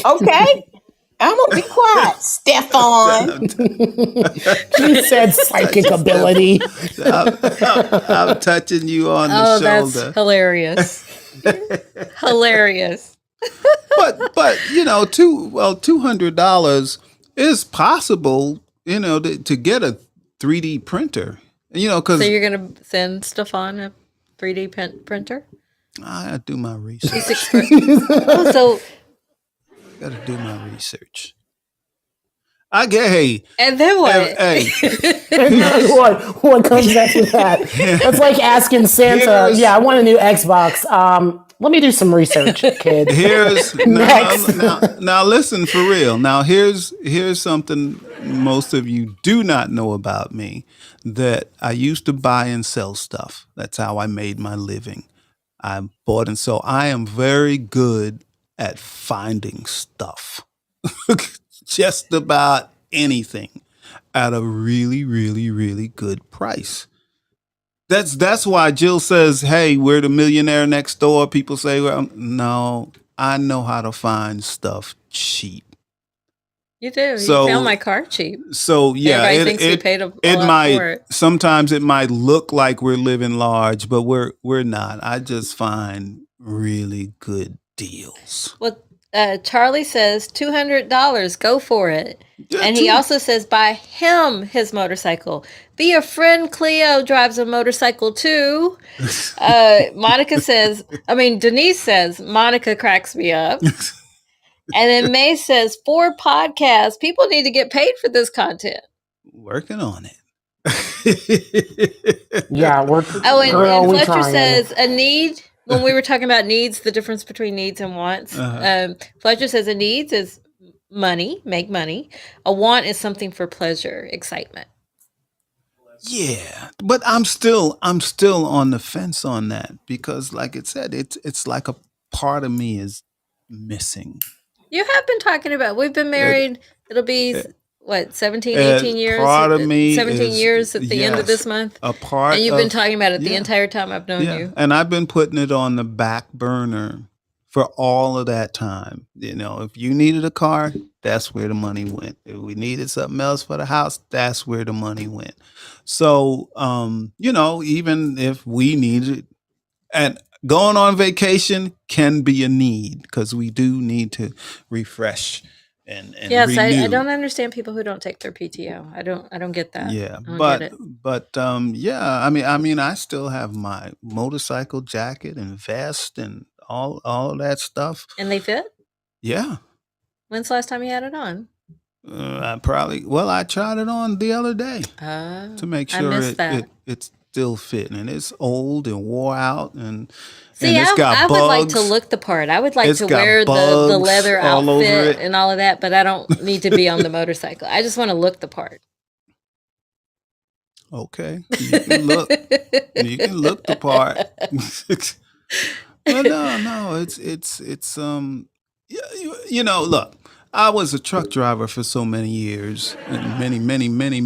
Okay? I'm going to be quiet, Stefan. He said psychic ability. I'm touching you on the shoulder. That's hilarious. Hilarious. But $200 is possible, to get a 3D printer. Because so you're going to send Stefan a 3D printer? I do my research. So Gotta do my research. And then what? Hey. What comes after that? It's like asking Santa, I want a new Xbox. Let me do some research, kid. Now listen, for real. Now here's something most of you do not know about me, that I used to buy and sell stuff. That's how I made my living. I bought and sold. I am very good at finding stuff. Just about anything at a really, really, really good price. That's why Jill says, hey, we're the millionaire next door. People say, well, no, I know how to find stuff cheap. You do. You found my car cheap. So yeah, everybody thinks we paid a lot for it. Sometimes it might look like we're living large, but we're not. I just find really good deals. Well, Charlie says $200. Go for it. And he also says buy him his motorcycle. Be a friend. Cleo drives a motorcycle too. Denise says Monica cracks me up. And then May says 4 podcasts. People need to get paid for this content. Working on it. Yeah, and Fletcher says a need. When we were talking about needs, the difference between needs and wants, Fletcher says a needs is money, make money. A want is something for pleasure, excitement. Yeah, but I'm still on the fence on that, because, like it said, it's like a part of me is missing. You have been talking about, we've been married, it'll be 17, 18 years? Part of me 17 years at the end of this month? And you've been talking about it the entire time I've known you. And I've been putting it on the back burner for all of that time. If you needed a car, that's where the money went. If we needed something else for the house, that's where the money went. So, even if we needed, and going on vacation can be a need, because we do need to refresh and Yes, I renew. don't understand people who don't take their PTO. I don't get that. Yeah, I don't get it. yeah, I mean, I still have my motorcycle jacket and vest and all of that stuff. And they fit? Yeah. When's the last time you had it on? I tried it on the other day to make I sure missed that. it's still fitting, and it's old and wore out, and See, it's got I would like to bugs. look the part. I would like It's to got wear the bugs leather all over outfit it. and all of that, but I don't need to be on the motorcycle. I just want to look the part. Okay, you can look. You can look the part. But no, look, I was a truck driver for so many years, and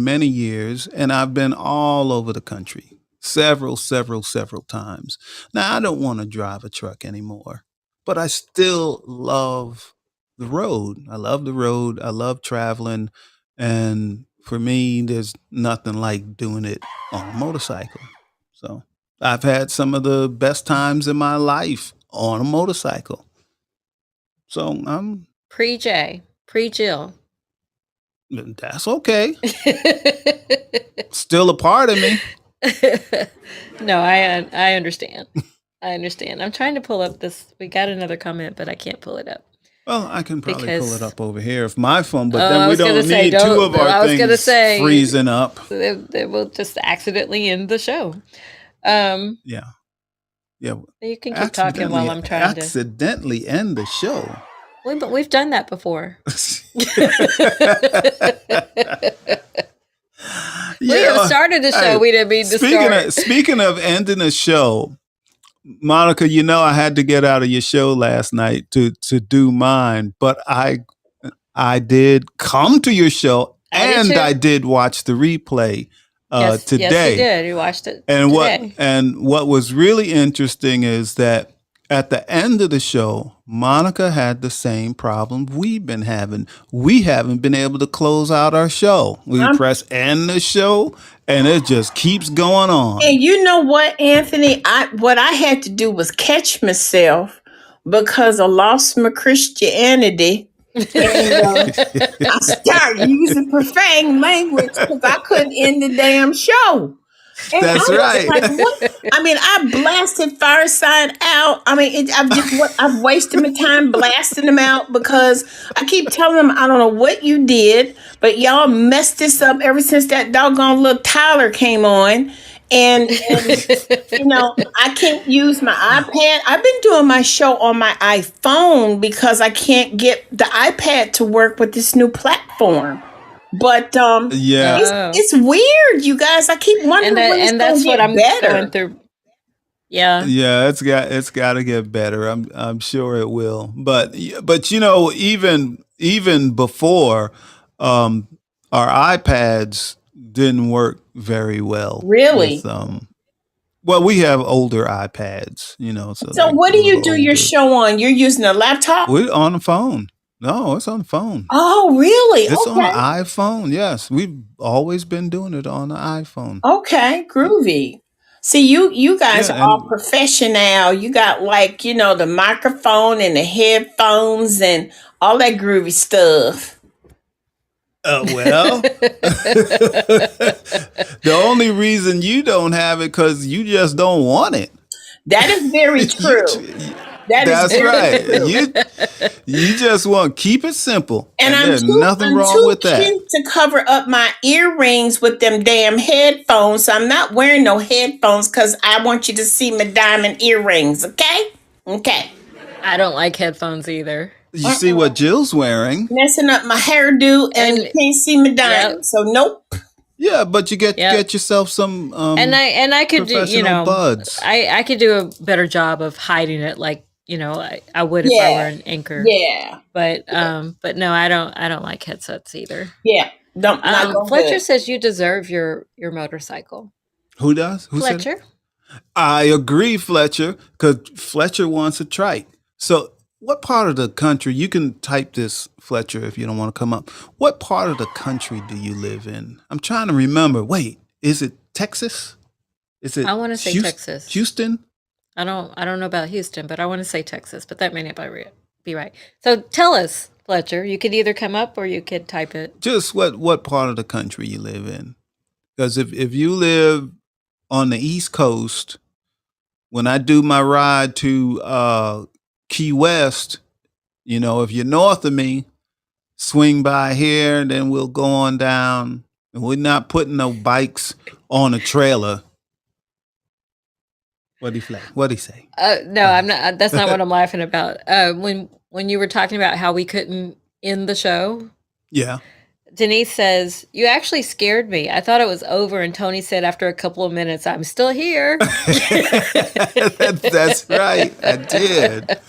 many years, and I've been all over the country several times. Now, I don't want to drive a truck anymore, but I still love the road. I love the road. I love traveling, and for me, there's nothing like doing it on a motorcycle. So I've had some of the best times in my life on a motorcycle. So Pre-J, pre-Jill. that's okay. Still a part of me. No, I understand. I understand. I'm trying to pull up this. We got another comment, but I can't pull it up. Well, I can probably pull Because- it up over here if my phone, but Oh, I then we was gonna don't say, need two don't- of our I was gonna things say- freezing up. They will just accidentally end the show. Yeah, Yeah. you can keep talking while I'm trying to. accidentally end the show. But we've done that before. We have started the show. Hey, We didn't mean to start. Speaking of ending a show, Monica, I had to get out of your show last night to do mine, but I did come to your show and I did watch the replay today. Yes, you did. You watched it And today. what was really interesting is that at the end of the show, Monica had the same problem we've been having. We haven't been able to close out our show. We press end the show, and it just keeps going on. And you know what, Anthony? What I had to do was catch myself because I lost my Christianity. And I started using profane language because I couldn't end the damn show. And That's I was right. like, what? I mean, I blasted Fireside out. I mean, I've wasted my time blasting them out because I keep telling them I don't know what you did, but y'all messed this up ever since that doggone little Tyler came on. And I can't use my iPad. I've been doing my show on my iPhone because I can't get the iPad to work with this new platform. But Yeah. it's weird, you guys. I keep wondering when it's that's what I'm better. going through. Yeah. Yeah, it's got to get better. I'm sure it will. But even before, our iPads didn't work very well. Really? Well, we have older iPads, So like what a do you little do your older. show on? You're using a laptop? We're on the phone. No, it's on the phone. Oh, really? It's on Okay. the iPhone. Yes, we've always been doing it on the iPhone. Okay, groovy. See, you guys Yeah, are all and- professional. You got the microphone and the headphones and all that groovy stuff. Well, the only reason you don't have it because you just don't want it. That is very true. That's very right. true. You just want to keep it simple, And there's nothing wrong with that. cute to cover up my earrings with them damn headphones. So I'm not wearing no headphones because I want you to see my diamond earrings. Okay? Okay. I don't like headphones either. You see what Jill's wearing? Messing up my hairdo and you can't see my diamonds. So nope. Yeah, but you get Yep. yourself some And I could do, professional buds. I could do a better job of hiding it, like I would if I were an anchor. Yeah. But no, I don't like headsets either. Yeah. Not gonna Fletcher good. says you deserve your motorcycle. Who does? Who said it? Fletcher. I agree, Fletcher, because Fletcher wants a trike. So what part of the country, you can type this, Fletcher, if you don't want to come up. What part of the country do you live in? I'm trying to remember. Wait, is it Texas? Is it I want to say Texas. Houston? I don't know about Houston, but I want to say Texas, but that may not be right. So tell us, Fletcher. You could either come up or you could type it. Just what part of the country you live in. Because if you live on the East Coast, when I do my ride to Key West, if you're north of me, swing by here, and then we'll go on down. And we're not putting no bikes on a trailer. What'd he say? No, I'm not. That's not what I'm laughing about. When you were talking about how we couldn't end the show. Yeah. Denise says, "You actually scared me. I thought it was over." And Tony said, after a couple of minutes, "I'm still here." That's right. I did.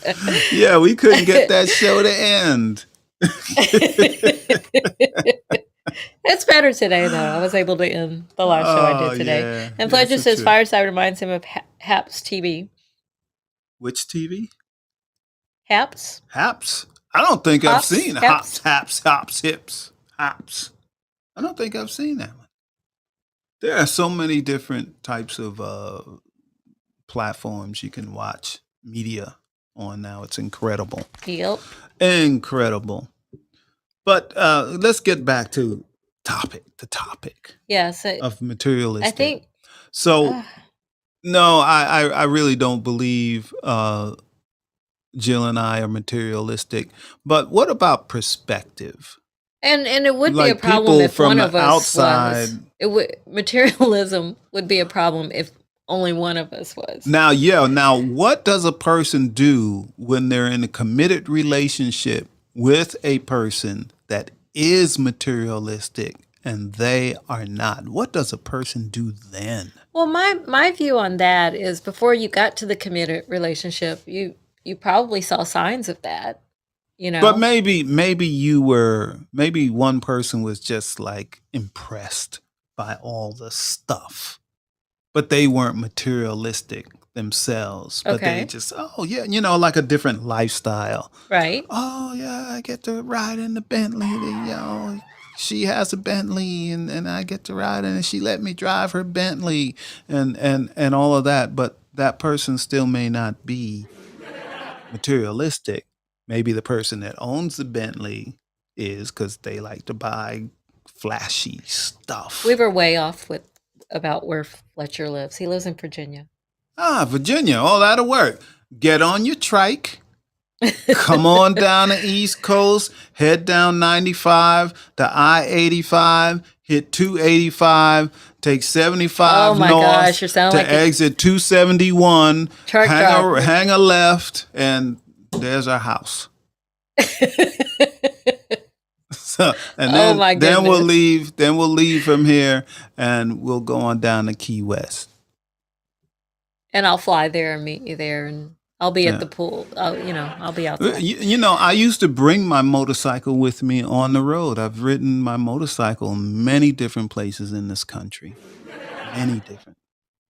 Yeah, we couldn't get that show to end. It's better today, though. I was able to end the last show I did today. Yeah. And Fletcher Yes, says true. Fireside reminds him of Haps TV. Which TV? Haps? Haps? I don't think I've Hops? seen Haps? Hops, Hips, Haps. I don't think I've seen that one. There are so many different types of platforms you can watch media on now. It's incredible. Yep. Incredible. But let's get back to the topic Yeah, so of materialistic. I think so. No, I really don't believe Jill and I are materialistic. But what about perspective? and it would be a Like problem people if from one of the us outside. was. It would materialism would be a problem if only one of us was. Now, what does a person do when they're in a committed relationship with a person that is materialistic and they are not? What does a person do then? Well, my view on that is before you got to the committed relationship, you probably saw signs of that, But maybe maybe one person was just like impressed by all the stuff, but they weren't materialistic themselves. But they Okay. just, like a different lifestyle. Right? Oh yeah, I get to ride in the Bentley. She has a Bentley and I get to ride in, and she let me drive her Bentley and all of that. But that person still may not be materialistic. Maybe the person that owns the Bentley is, because they like to buy flashy stuff. We were way off about where Fletcher lives. He lives in Virginia. Virginia. Oh, that'll work. Get on your trike. Come on down the East Coast, head down 95 to I-85, hit 285, take 75 Oh my north gosh, you sound to like a exit 271, truck driver. hang a left, and there's our house. So, and Oh my then we'll goodness. leave from here, and we'll go on down to Key West. And I'll fly there and meet you there, and I'll be Yeah. at the pool. I'll be outside. I used to bring my motorcycle with me on the road. I've ridden my motorcycle in many different places in this country.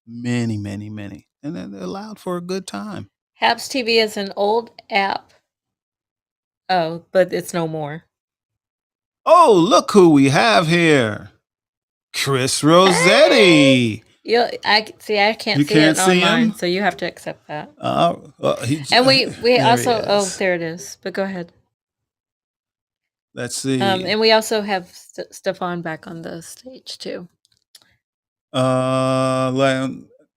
Many, many. And it allowed for a good time. Haps TV is an old app. Oh, but it's no more. Oh, look who we have here. Chris Rossetti. I can't You see can't it see online, him? so you have to accept that. And And we there also he is. there it is. But go ahead. Let's see. And we also have Stefan back on the stage too.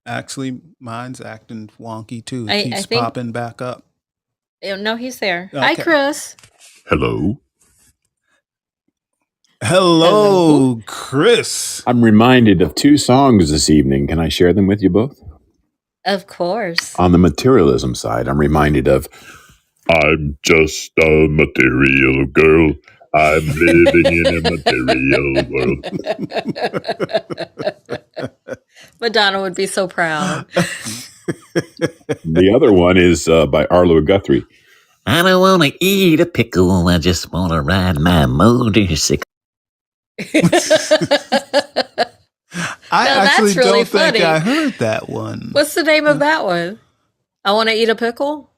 Actually, mine's acting wonky too. It I keeps think- popping back up. No, he's there. Hi, Okay. Chris. Hello. Hello, Chris. I'm reminded of two songs this evening. Can I share them with you both? Of course. On the materialism side, I'm reminded of I'm just a material girl. I'm living in a material world. Madonna would be so proud. The other one is by Arlo Guthrie. I don't want to eat a pickle. I just want to ride my motorcycle. I Now, that's actually really don't think funny. I heard that one. What's the name of that one? I want to eat a pickle.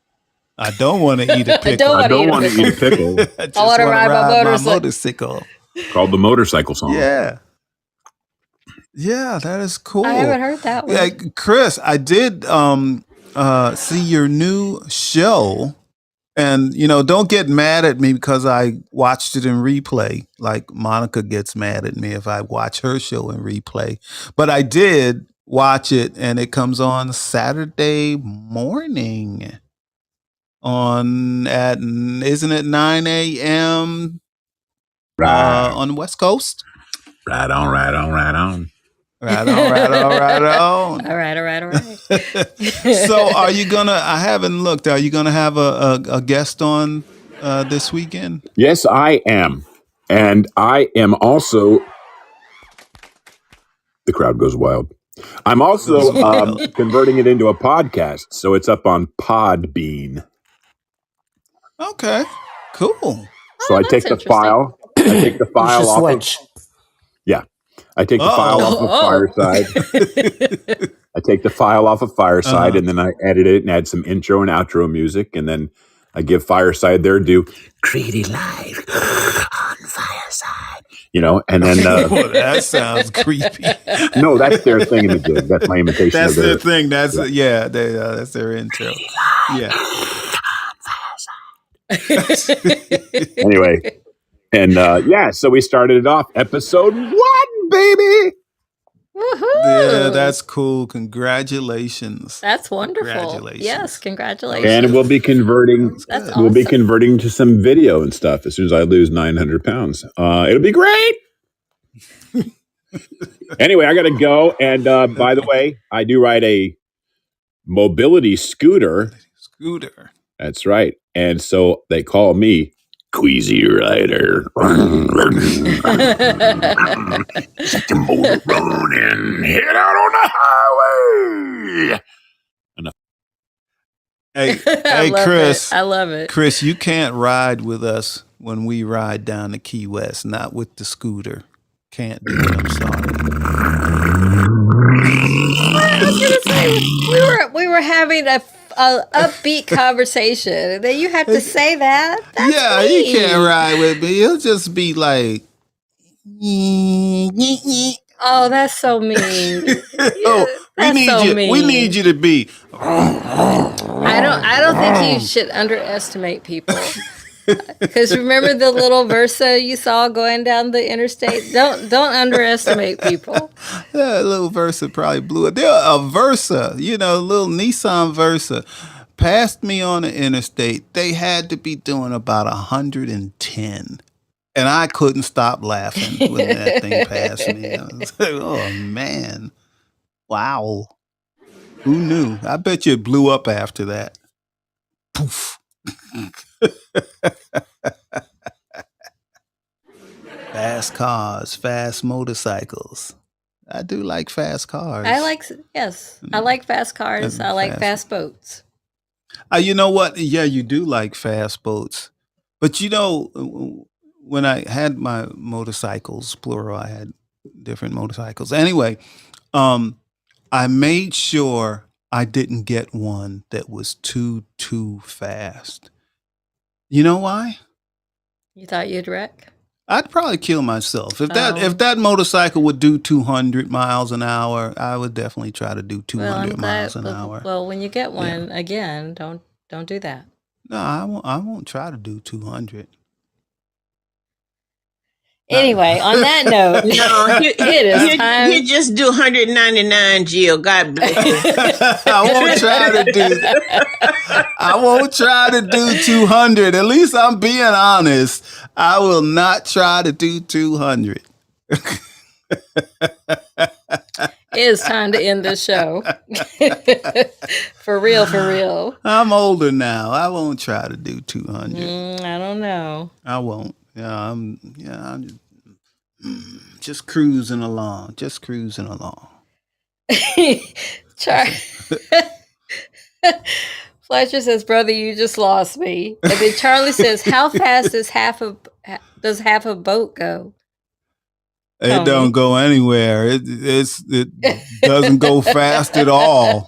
I don't want to eat a pickle. don't I don't want to eat a pickle. I just wanna wanna ride my motorcycle. motorcycle. Called the motorcycle song. Yeah. Yeah, that is cool. I haven't heard that one. Yeah, Chris, I did see your new show And don't get mad at me because I watched it in replay. Like Monica gets mad at me if I watch her show in replay. But I did watch it, and it comes on Saturday morning on at isn't it 9 a.m. Right. On the West Coast? Right on, right on, right on. Right on, right on, right on. All right. So are you gonna? I haven't looked. Are you gonna have a guest on this weekend? Yes, I am. And I am also. The crowd goes wild. I'm also Goes wild. converting it into a podcast. So it's up on Podbean. Okay, cool. So I that's take the interesting. file. I take the You file should off of. switch. Yeah. I take the file off of Fireside. I take the file off of Fireside, and then I edit it and add some intro and outro music, and then I give Fireside their due. Treaty live on Fireside. And then Well, that sounds creepy. no, that's their thing in the gig. That's my imitation That's of their their thing. That's that's their intro. Yeah. Anyway, and so we started it off episode 1, baby. Woohoo! Yeah, that's cool. Congratulations. That's wonderful. Congratulations. Yes, congratulations. And we'll be converting. That's awesome. We'll be converting to some video and stuff as soon as I lose 900 pounds. It'll be great. Anyway, I got to go. And by the way, I do ride a mobility scooter. Scooter. That's right. And so they call me Queasy Rider. Set your motor running, head out on the highway. Hey, I love Chris. it. I love it. Chris, you can't ride with us when we ride down to Key West, not with the scooter. Can't do it. I'm sorry. I was gonna say we were having a upbeat conversation, and then you have to say that. That's Yeah, mean. you can't ride with me. He'll just be like, Oh, that's so mean. oh, that's so mean. We need you to be. I don't think you should underestimate people. Because remember the little Versa you saw going down the interstate? Don't underestimate people. That little Versa probably blew it. There, a Versa, a little Nissan Versa, passed me on the interstate. They had to be doing about 110. And I couldn't stop laughing when that thing passed me. I was like, oh, man. Wow. Who knew? I bet you it blew up after that. Poof. Fast cars, fast motorcycles. I do like fast cars. I like fast cars. I like fast boats. You know what? Yeah, you do like fast boats. But when I had my motorcycles, plural, I had different motorcycles. Anyway, I made sure I didn't get one that was too fast. You know why? You thought you'd wreck? I'd probably kill myself. If that motorcycle would do 200 miles an hour, I would definitely try to do 200 miles an hour. Well, when you get one, again, don't do that. No, I won't try to do 200. Anyway, on that note, it is time. You just do 199, Jill. God bless you. I won't try to do that. I won't try to do 200. At least I'm being honest. I will not try to do 200. It is time to end this show. For real. I'm older now. I won't try to do 200. I don't know. I won't. I'm just cruising along. Fletcher says, "Brother, you just lost me." And then Charlie says, "How fast does half a boat go?" It don't go anywhere. It doesn't go fast at all.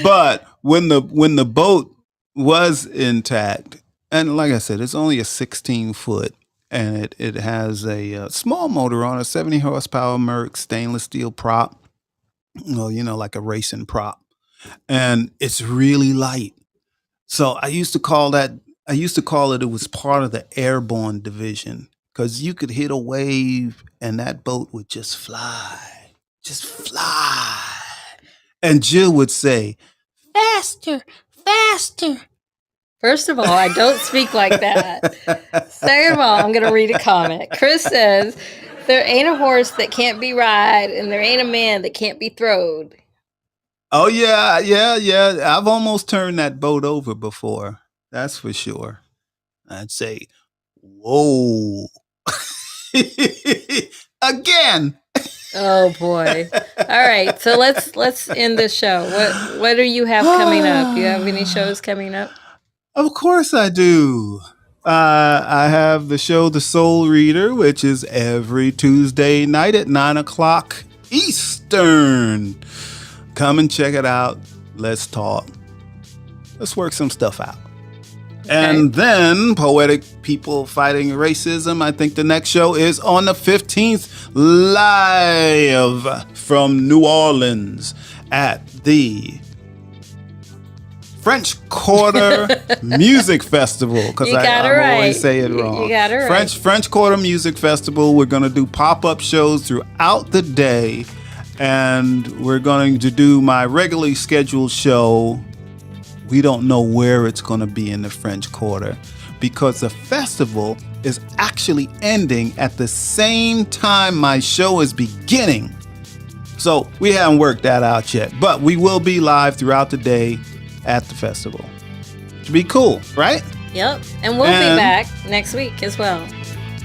But when the boat was intact, and like I said, it's only a 16-foot, and it has a small motor on a 70 horsepower Merc stainless steel prop. Well, like a racing prop, and it's really light. So I used to call it was part of the airborne division because you could hit a wave and that boat would just fly. Just fly. And Jill would say, faster, faster. First of all, I don't speak like that. Second of all, I'm going to read a comment. Chris says, there ain't a horse that can't be ride, and there ain't a man that can't be throwed. Oh, yeah. I've almost turned that boat over before. That's for sure. I'd say, whoa. Again. Oh boy. All right. So let's end this show. What do you have coming up? Do you have any shows coming up? Of course I do. I have the show The Soul Reader, which is every Tuesday night at 9:00 Eastern. Come and check it out. Let's talk. Let's work some stuff out. Okay. And then Poetic People Fighting Racism. I think the next show is on the 15th, live from New Orleans at the French Quarter Music Festival, because I always say it wrong. You got it right. French Quarter Music Festival. We're going to do pop-up shows throughout the day, and we're going to do my regularly scheduled show. We don't know where it's going to be in the French Quarter because the festival is actually ending at the same time my show is beginning. So we haven't worked that out yet, but we will be live throughout the day at the festival. Should be cool, right? Yep. And we'll be back next week as well.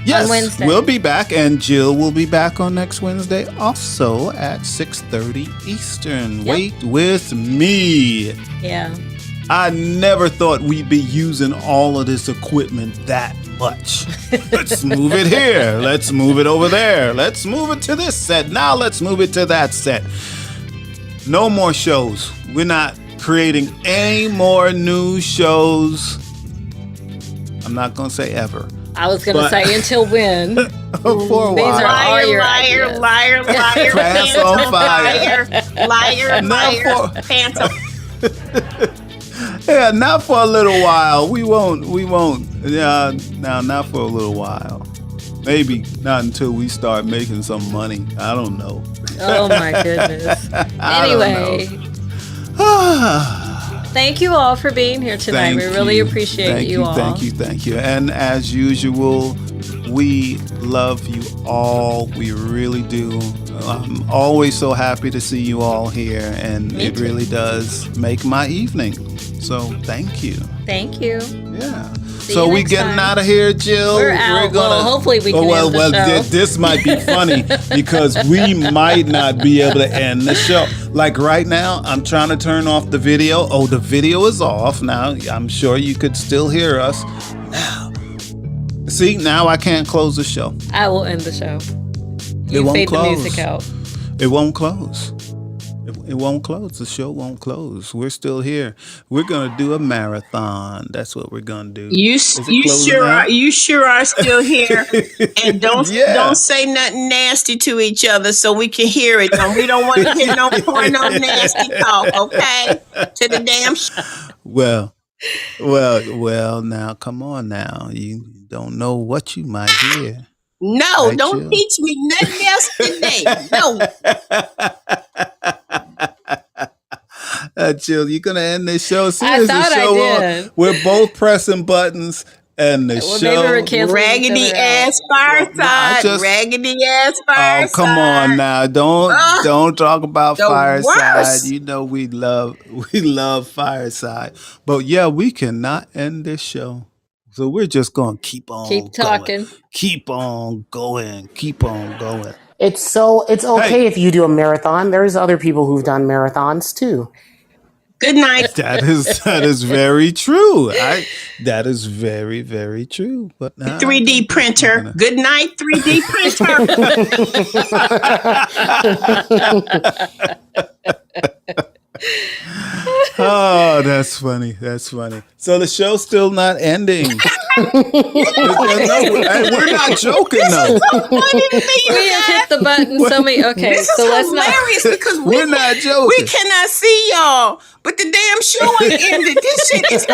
Yes, on Wednesday. We'll be back, and Jill will be back on next Wednesday also at 6:30 Eastern. Yep. Wait with me. Yeah. I never thought we'd be using all of this equipment that much. Let's move it here. Let's move it over there. Let's move it to this set. Now let's move it to that set. No more shows. We're not creating any more new shows. I'm not going to say ever. I was going to say until when. For a while. These are all your ideas. Liar. Pants on fire. Liar. Pants on. Yeah, not for a little while. We won't. Yeah, now not for a little while. Maybe not until we start making some money. I don't know. Oh my goodness. Anyway. Thank you all for being here tonight. We really appreciate you all. Thank you. And as usual, we love you all. We really do. I'm always so happy to see you all here, and it really does make my evening. So thank you. Thank you. Yeah. So we getting out of here, Jill. We're out. Well, hopefully we can end the show. This might be funny because we might not be able to end the show. Like right now, I'm trying to turn off the video. Oh, the video is off now. I'm sure you could still hear us. Now, see, now I can't close the show. I will end the show. It won't fade close. The music out. It won't close. It won't close. The show won't close. We're still here. We're gonna do a marathon. That's what we're gonna do. You sure are still here, and don't say nothing nasty to each other so we can hear it. We don't want to hear no porno nasty talk. Okay, to the damn. Well. Now come on. Now you don't know what you might hear. No, right, don't Jill? teach me nothing else today. No. Jill, you gonna end this show? Seriously, I thought I did. We're both pressing buttons, and the show. Raggedy ass fireside. Raggedy ass fireside. Oh, come on now! Don't talk about fireside. Worst. You know we love fireside, but yeah, we cannot end this show. So we're just gonna keep talking, keep on going. It's okay if you do a marathon. There's other people who've done marathons too. Good night. That is very true. That is very, very true. But 3D printer. Good night, 3D printer. Oh, that's funny. So the show's still not ending. We're not joking though. We have hit the button so many. Okay, this so is let's not. Hilarious because we're not joking. We cannot see y'all, but the damn show ain't ended. This shit is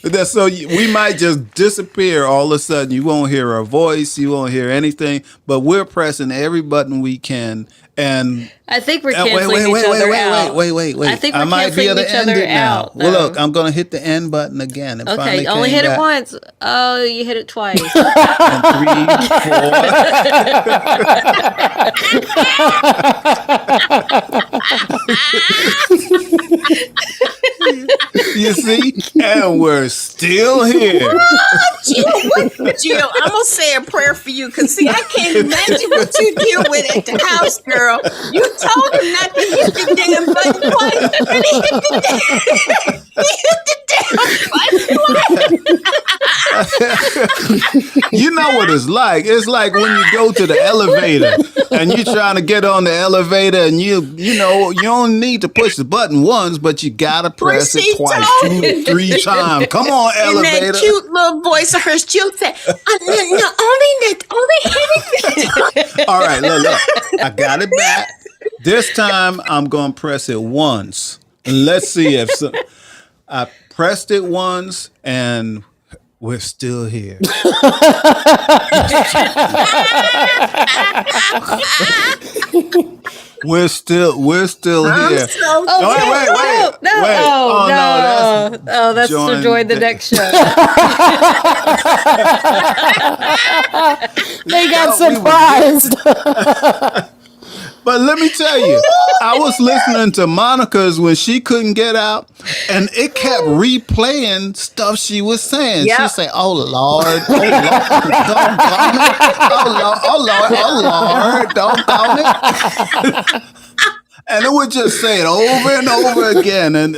hilarious. So we might just disappear all of a sudden. You won't hear our voice. You won't hear anything. But we're pressing every button we can. And I think we're canceling each other out. Wait. I think we're might be able to canceling end each it other now. out. Well, look, I'm going to hit the end button again. And Okay, only hit it once. Oh, you hit it twice. And 3, 4. You see? And we're still here. Jill, I'm going to say a prayer for you because, see, I can't imagine what you deal with at the house, girl. You told him not to hit the damn button twice, and he hit the damn button twice. You know what it's like. It's like when you go to the elevator and you're trying to get on the elevator and you don't need to push the button once, but you got to press it twice, 2, 3 times. Come on, elevator. And that cute little voice of hers, Jill said, only hit it. All right, look. I got it back. This time I'm going to press it once. Let's see if I pressed it once and we're still here. We're still here. So Wait. That's to join the next show. They got surprised. But let me tell you, I was listening to Monica's when she couldn't get out, and it kept replaying stuff she was saying. Yep. She said, "Oh Lord, doggone it, and it would just say it over and over again, and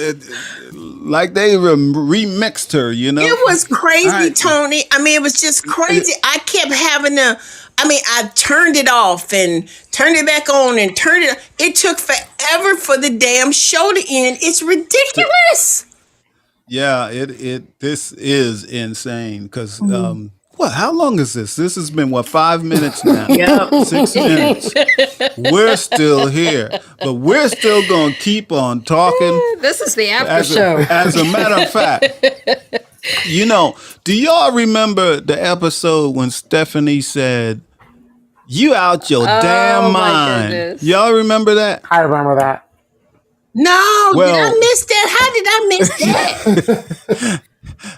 like they remixed her, you know. It was crazy, Right. Tony. I mean, it was just crazy. I kept having to. I turned it off and turned it back on and turned it. It took forever for the damn show to end. It's ridiculous. Yeah, this is insane because how long is this? This has been 5 minutes now? Yep. 6 minutes. We're still here, but we're still gonna keep on talking. This is the after show. As a matter of fact, do y'all remember the episode when Stephanie said, "You out your damn my mind"? goodness. Y'all remember that? I remember that. No, Well- did I miss that? How did I miss that?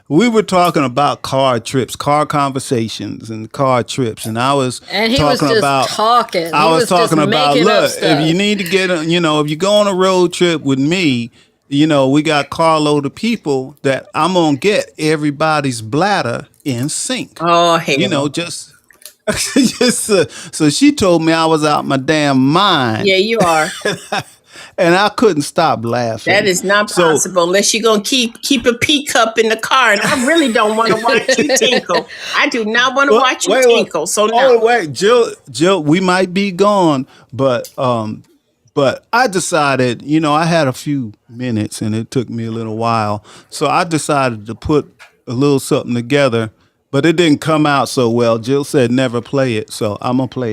We were talking about car trips, car conversations, and car trips, and I was And he talking was just about. talking. I was talking about. making up Look, stuff. if you need to get, if you go on a road trip with me, we got carload of people that I'm gonna get everybody's bladder in sync. Oh, hell. Just so she told me I was out my damn mind. Yeah, you are. And I couldn't stop laughing. That is not possible unless you're gonna keep a pea cup in the car. And I really don't want to watch you tinkle. I do not want to watch you tinkle. So no. Oh wait, Jill, we might be gone, but I decided, I had a few minutes and it took me a little while, so I decided to put a little something together, but it didn't come out so well. Jill said never play it, so I'm gonna play it.